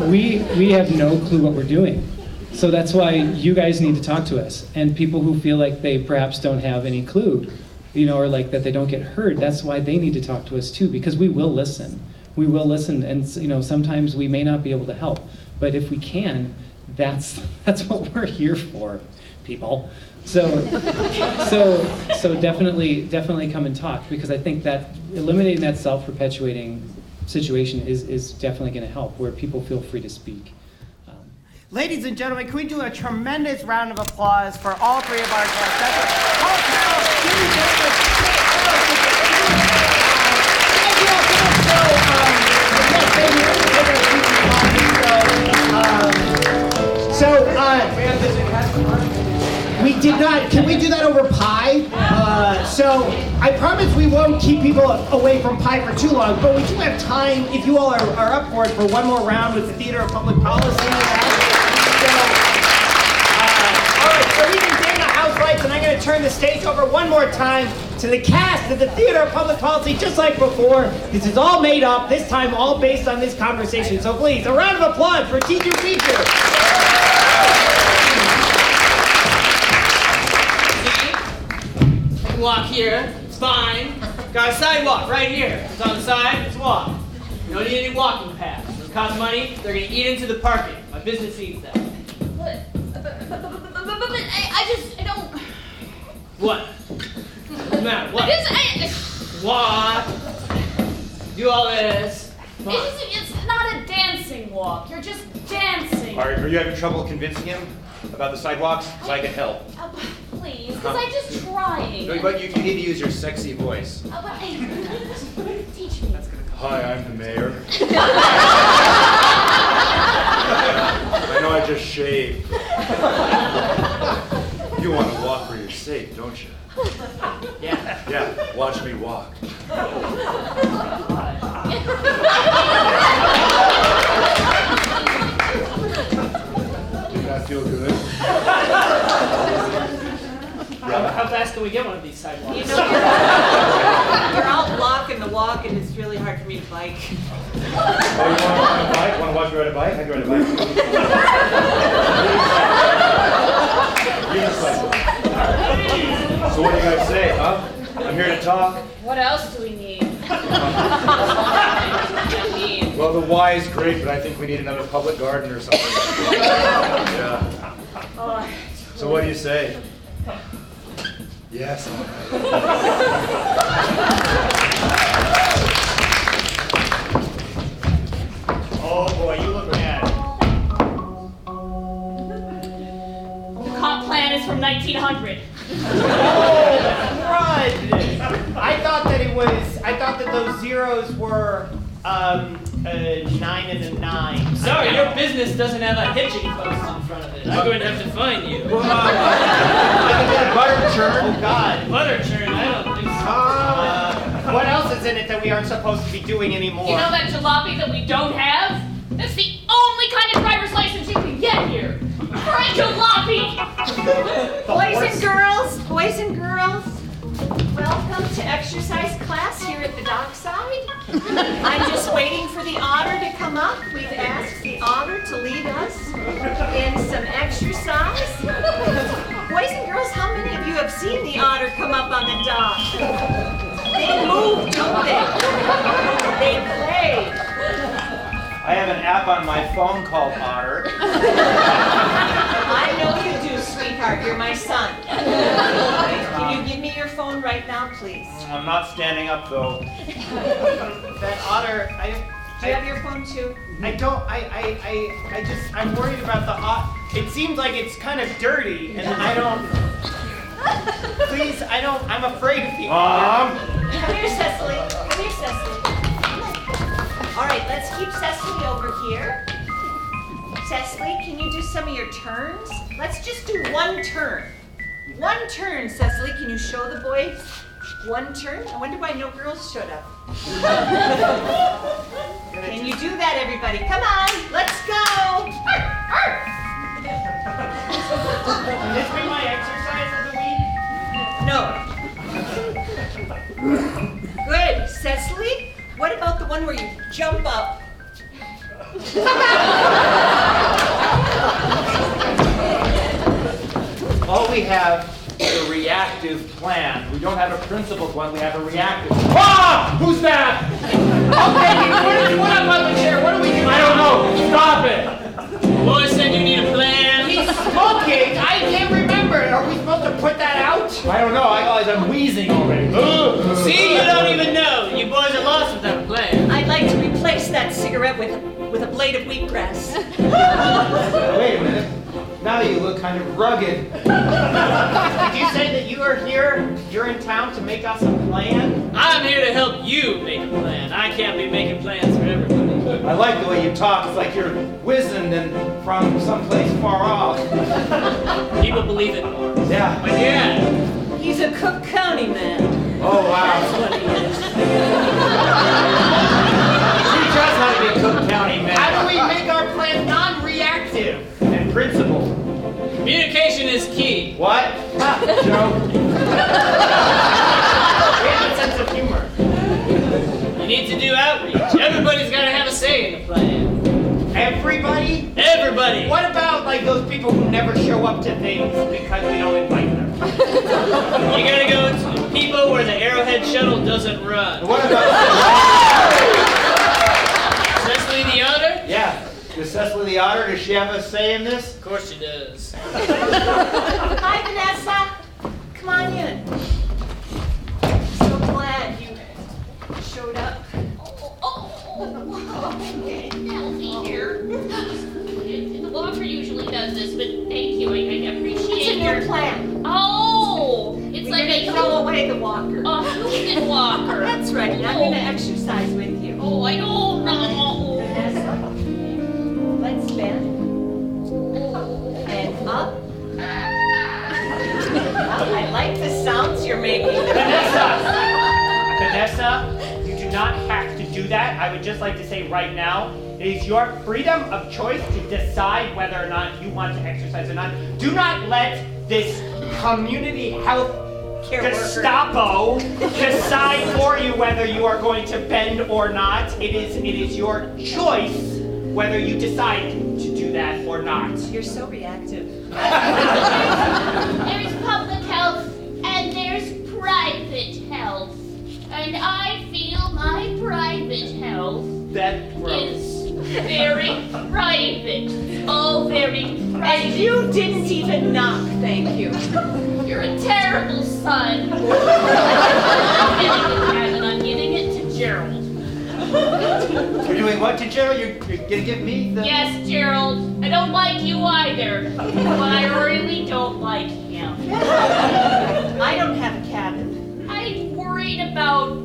we have no clue what we're doing. So that's why you guys need to talk to us. And people who feel like they perhaps don't have any clue, or like that they don't get heard, that's why they need to talk to us too, because we will listen. We will listen, and sometimes we may not be able to help, but if we can, that's what we're here for, people. So definitely come and talk, because I think that eliminating that self-perpetuating situation is definitely going to help, where people feel free to speak. Ladies and gentlemen, can we do a tremendous round of applause for all three of our guests? We did not. Can we do that over pie? So I promise we won't keep people away from pie for too long, but we do have time, if you all are up for it, for one more round with the Theater of Public Policy. All right, so we can ding a house lights, and I'm going to turn the stage over one more time to the cast of the Theater of Public Policy, just like before. This is all made up, this time all based on this conversation. So please, a round of applause for Teacher Feature. Walk here, it's fine. Got a sidewalk right here. It's on the side, let's walk. You don't need any walking paths. Those cost money, they're gonna eat into the parking. My business needs that. But I don't. What? What's the matter? What? Walk. Do all this. It's not a dancing walk. You're just dancing. Are you having trouble convincing him about the sidewalks? Because I can help. Please, because I'm just trying. No, but you need to use your sexy voice. Teach me. Hi, I'm the mayor. I know I just shaved. You want to walk where you're safe, don't you? Yeah. Yeah, watch me walk. Did that feel good? How fast can we get one of these sidewalks? You know, you're out blocking the walk, and it's really hard for me to bike. Oh, you want to ride a bike? Want to watch me ride a bike? I can ride a bike. So what do you guys say, huh? I'm here to talk. What else do we need? Well, the Y is great, but I think we need another public garden or something. Yeah. So what do you say? Yes. Oh boy, you look mad. The comp plan is from 1900. Crud! I thought that those zeros were a 9 and a 9. Sorry, your business doesn't have a hitching post in front of it. I'm going to have to find you. Butter churn. Oh God. Butter churn? I don't think so. What else is in it that we aren't supposed to be doing anymore? You know that jalopy that we don't have? That's the only kind of driver's license you can get here. For a jalopy! Boys and girls, welcome to exercise class here at the dockside. I'm just waiting for the otter to come up. We've asked the otter to lead us in some exercise. Boys and girls, how many of you have seen the otter come up on the dock? They move, don't they? They play. I have an app on my phone called Otter. I know you do, sweetheart. You're my son. Can you give me your phone right now, please? I'm not standing up though. That otter. Do you have your phone too? I don't. I'm worried about the otter. It seems like it's kind of dirty, and I don't. Please, I don't. I'm afraid of the otter. Come here, Cecily. Come here, Cecily. All right, let's keep Cecily over here. Cecily, can you do some of your turns? Let's just do one turn. One turn, Cecily. Can you show the boys one turn? I wonder why no girls showed up. Can you do that, everybody? Come on, let's go. Can this be my exercise of the week? No. Good, Cecily. What about the one where you jump up? All we have is a reactive plan. We don't have a principled one, we have a reactive. Ah! Who's that? Okay, what up on the chair? What do we do? I don't know. Stop it! Boy said you need a plan. He's smoking. I can't remember. Are we supposed to put that out? I don't know. I realize I'm wheezing already. See, you don't even know. You boys are lost without a plan. I'd like to replace that cigarette with a blade of wheatgrass. Wait a minute. Now you look kind of rugged. Did you say that you are here? You're in town to make us a plan? I'm here to help you make a plan. I can't be making plans for everybody. I like the way you talk. It's like you're whizzing and from someplace far off. People believe it more. Yeah. But yeah. He's a Cook County man. Oh, wow. That's what he is. Teach us how to be Cook County men. How do we make our plan non-reactive? And principled. Communication is key. What? Joe. We have a sense of humor. You need to do outreach. Everybody's got to have a say in the plan. Everybody? Everybody. What about like those people who never show up to things because we don't invite them? You gotta go to people where the Arrowhead shuttle doesn't run. What about Cecily the Otter? Yeah. Does Cecily the Otter, does she have a say in this? Of course she does. Hi, Vanessa. Come on in. So glad you showed up. Nellie here. The walker usually does this, but thank you. I appreciate It's a your new plan. Oh, it's We're like gonna throw away the walker. a human walker. That's right. And I'm gonna exercise with you. Oh, I don't know. Vanessa, let's bend and up. I like the sounds you're making. Vanessa, you do not have to do that. I would just like to say right now, it is your freedom of choice to decide whether or not you want to exercise or not. Do not let this community health Gestapo decide for you whether you are going to bend or not. It is your choice whether you decide to do that or not. You're so reactive. There's public health and there's private health. And I feel my private health is very private. Oh, very private. And you didn't even knock, thank you. You're a terrible son. I'm not getting the cabin, I'm giving it to Gerald. You're doing what to Gerald? You're gonna give me the... Yes, Gerald. I don't like you either. But I really don't like him. I don't have a cabin. I'm worried about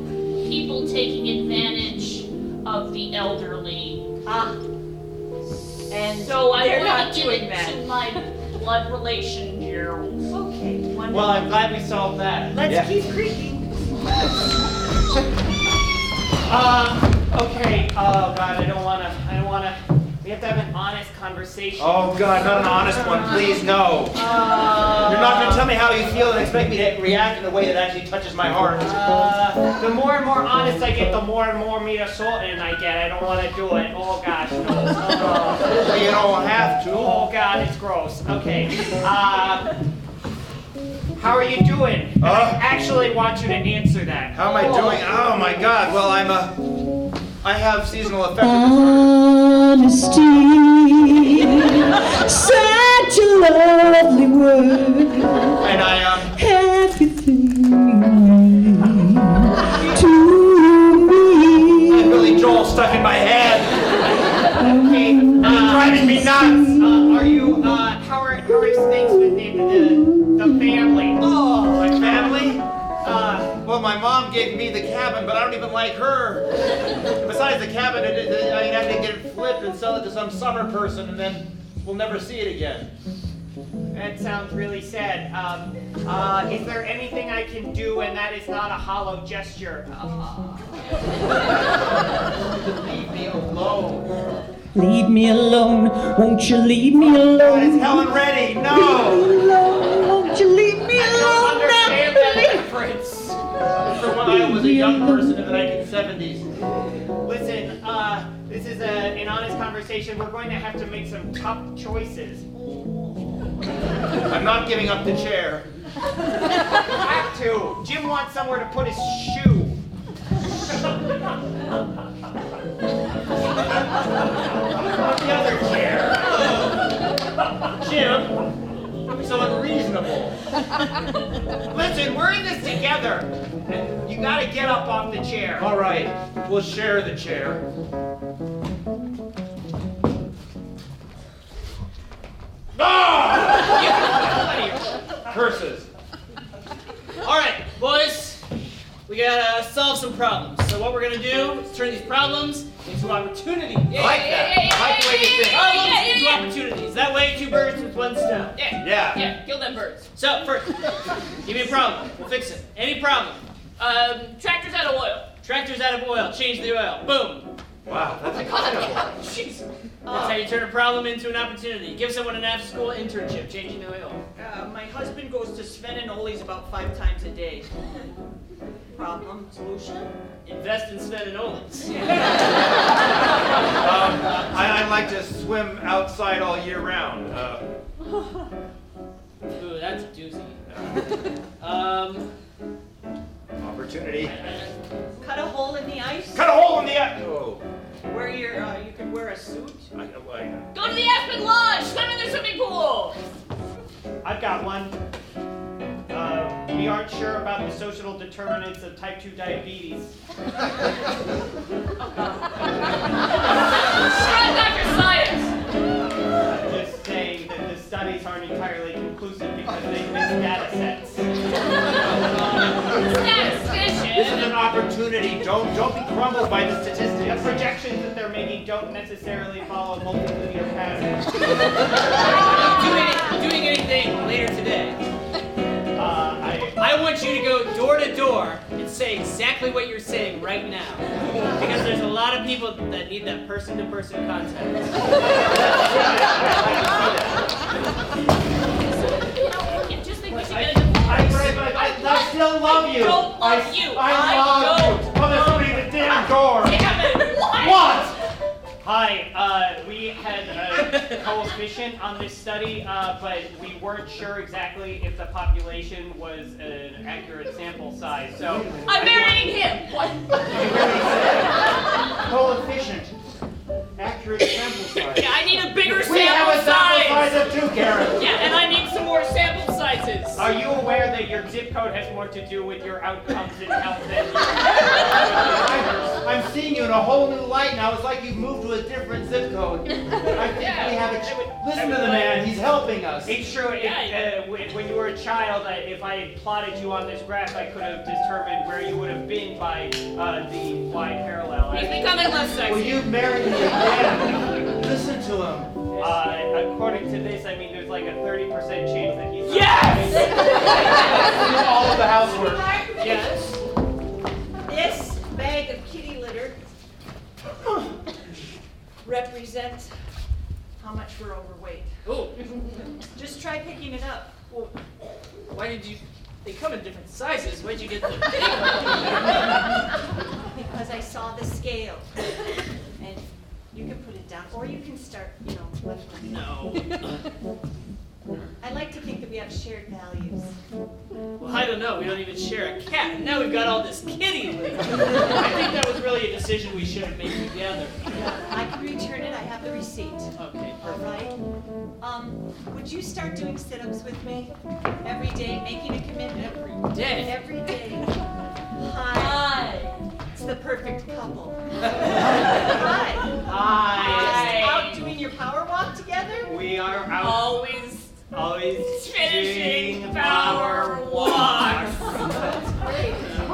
people taking advantage of the elderly. And so I they're want not to give doing it that. to my blood relation, Gerald. Okay, wonderful. Well, I'm glad we solved that. Let's keep creaking. Okay, oh God, I don't wanna, we have to have an honest conversation. Oh God, not an honest one, please, no. You're not gonna tell me how you feel and expect me to react in a way that actually touches my heart. The more and more honest I get, the more and more meat assaulting I get. I don't wanna do it. Oh gosh, no. Well, you don't have to. Oh God, it's gross. Okay, how are you doing? I actually want you to answer that. How am I doing? Oh my God, well I have seasonal affective Honesty, such a lovely word. And I everything to me. I have Billy Joel stuck in my head. Okay, You're driving me nuts. Are you, how are things with the family? Oh, my family? Well, my mom gave me the cabin, but I don't even like her. Besides the cabin, I had to get it flipped and sell it to some summer person, and then we'll never see it again. That sounds really sad. Is there anything I can do, and that is not a hollow gesture? Leave me alone. Leave me alone, won't you leave me alone? God, it's Helen Reddy, no! Leave me alone, won't you leave me I alone? don't understand that reference. From when I was a young person in the 1970s. Listen, this is an honest conversation. We're going to have to make some tough choices. I'm not giving up the chair. Have to. Jim wants somewhere to put his shoe. The other chair. Jim, don't be so unreasonable. Listen, we're in this together. And you gotta get up off the chair. All right, we'll share the chair. Ah! Curses. All right, boys, we gotta solve some problems. So what we're gonna do is turn these problems into opportunities. I like that. I like the way you think. Problems into opportunities. That way, 2 birds with 1 stone. Yeah. Kill them birds. So first, give me a problem. We'll fix it. Any problem. Tractor's out of oil. Tractor's out of oil. Change the oil. Boom. Wow, that's incredible. Jeez. That's how you turn a problem into an opportunity. Give someone an after-school internship, changing the oil. My husband goes to Sven and Ole's about 5 times a day. Problem, solution? Invest in Sven and Ole's. I like to swim outside all year round. Ooh, that's a doozy. Opportunity. Cut a hole in the ice? Cut a hole in the ice! Oh. Where you could wear a suit? Go to the Aspen Lodge! Swim in their swimming pool! I've got one. We aren't sure about the social determinants of type 2 diabetes. Shred Dr. Science! I'm just saying that the studies aren't entirely conclusive because they miss data sets. Statistician! This is an opportunity. Don't be crumbled by the statistics. The projections that they're making don't necessarily follow multilinear patterns. Doing anything later today? I want you to go door to door and say exactly what you're saying right now. Because there's a lot of people that need that person-to-person contact. Just think we should get a divorce. I still love you. I don't love you. I love you. Oh, there's somebody at the damn door. Damn it. What? Hi, we had a coefficient on this study, but we weren't sure exactly if the population was an accurate sample size, so... I'm marrying him! What? Coefficient. Accurate sample size. Yeah, I need a bigger sample size! We have a sample size of 2, Karen. Yeah, and I need some more sample sizes! Are you aware that your zip code has more to do with your outcomes in health than your... I'm seeing you in a whole new light now. It's like you've moved to a different zip code. I think we have a... Listen to the man. He's helping us. It's true. When you were a child, if I had plotted you on this graph, I could have determined where you would have been by the y parallel. He's becoming less sexy. Will you marry me again? Listen to him. According to this, I mean, there's like a 30% chance that he's... Yes! Do all of the housework. Yes. This bag of kitty litter represents how much we're overweight. Ooh. Just try picking it up. Well, why did you... They come in different sizes. Where'd you get the big one? Because I saw the scale. And you can put it down, or you can start, lifting. No. I like to think that we have shared values. Well, I don't know. We don't even share a cat. And now we've got all this kitty litter. I think that was really a decision we should have made together. I can return it. I have the receipt. Okay, All right. Would you start doing sit-ups with me every day, making a commitment? Every day? Every day. Hi. Hi. It's the perfect couple. Hi. Hi. Just out doing your power walk together? We are out. Always Finishing finishing power walk. That's great. Oh,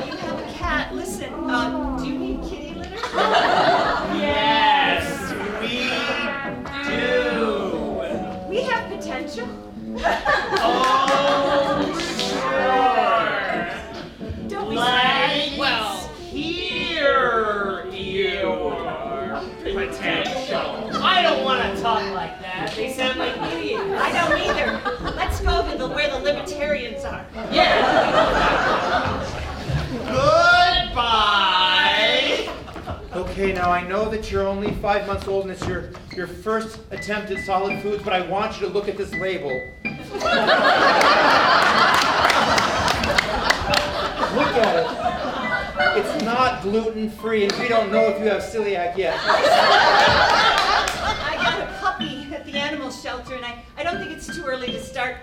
you have a cat. Listen, do you need kitty litter? Yes, we do. We have potential. Oh, sure. Don't we? Well, here your potential. I don't want to talk like that. They sound like idiots. I don't either. Let's go to where the libertarians are. Yeah. Goodbye. Okay, now I know that you're only 5 months old and it's your first attempt at solid foods, but I want you to look at this label. Look at it. It's not gluten-free, and we don't know if you have celiac yet. I got a puppy at the animal shelter, and I don't think it's too early to start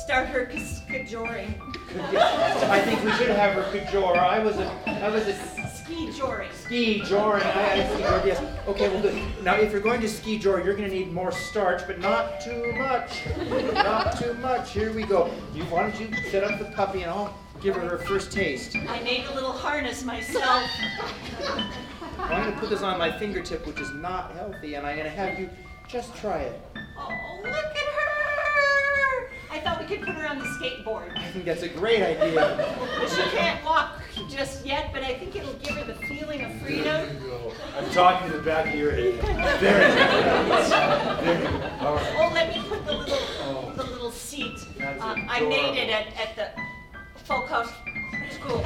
her cajoring. I think we should have her cajor. I was a Ski-joring. ski-joring. I ski-jored, yes. Okay, well, good. Now, if you're going to ski-jor, you're going to need more starch, but not too much. Not too much. Here we go. Why don't you set up the puppy, and I'll give her first taste. I made a little harness myself. I'm going to put this on my fingertip, which is not healthy, and I'm going to have you just try it. Oh, look at her! I thought we could put her on the skateboard. I think that's a great idea. But she can't walk just yet, but I think it'll give her the feeling of freedom. I'm talking to the back of your head. There it is. There you go. All right. Oh, let me put the little seat. I made it at the folk house school.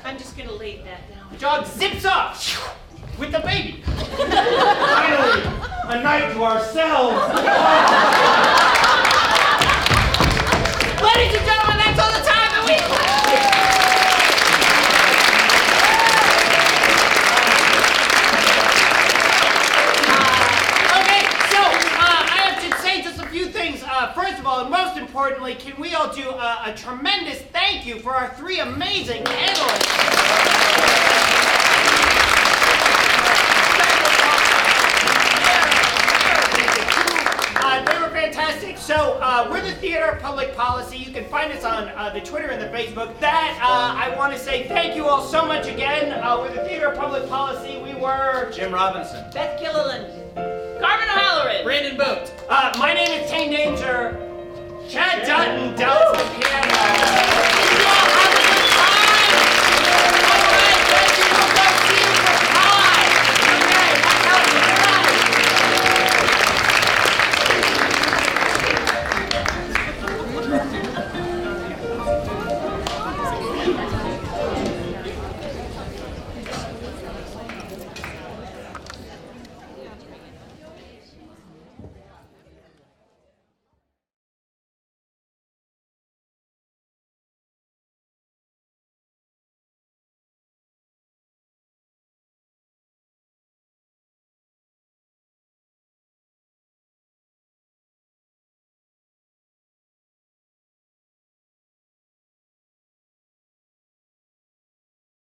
I'm just gonna lay that down. The dog zips off with the baby. Finally, a night to ourselves. Ladies and gentlemen, that's all the time that we have. Okay, so I have to say just a few things. First of all, and most importantly, can we all do a tremendous thank you for our 3 amazing panelists? They were fantastic. So we're the Theater of Public Policy. You can find us on the Twitter and the Facebook. That I want to say thank you all so much again. We're the Theater of Public Policy. We were Jim Robinson. Beth Gilliland. Carmen O'Halloran. Brandon Boat. my name is Tane Danger. Chad Dutton does the piano.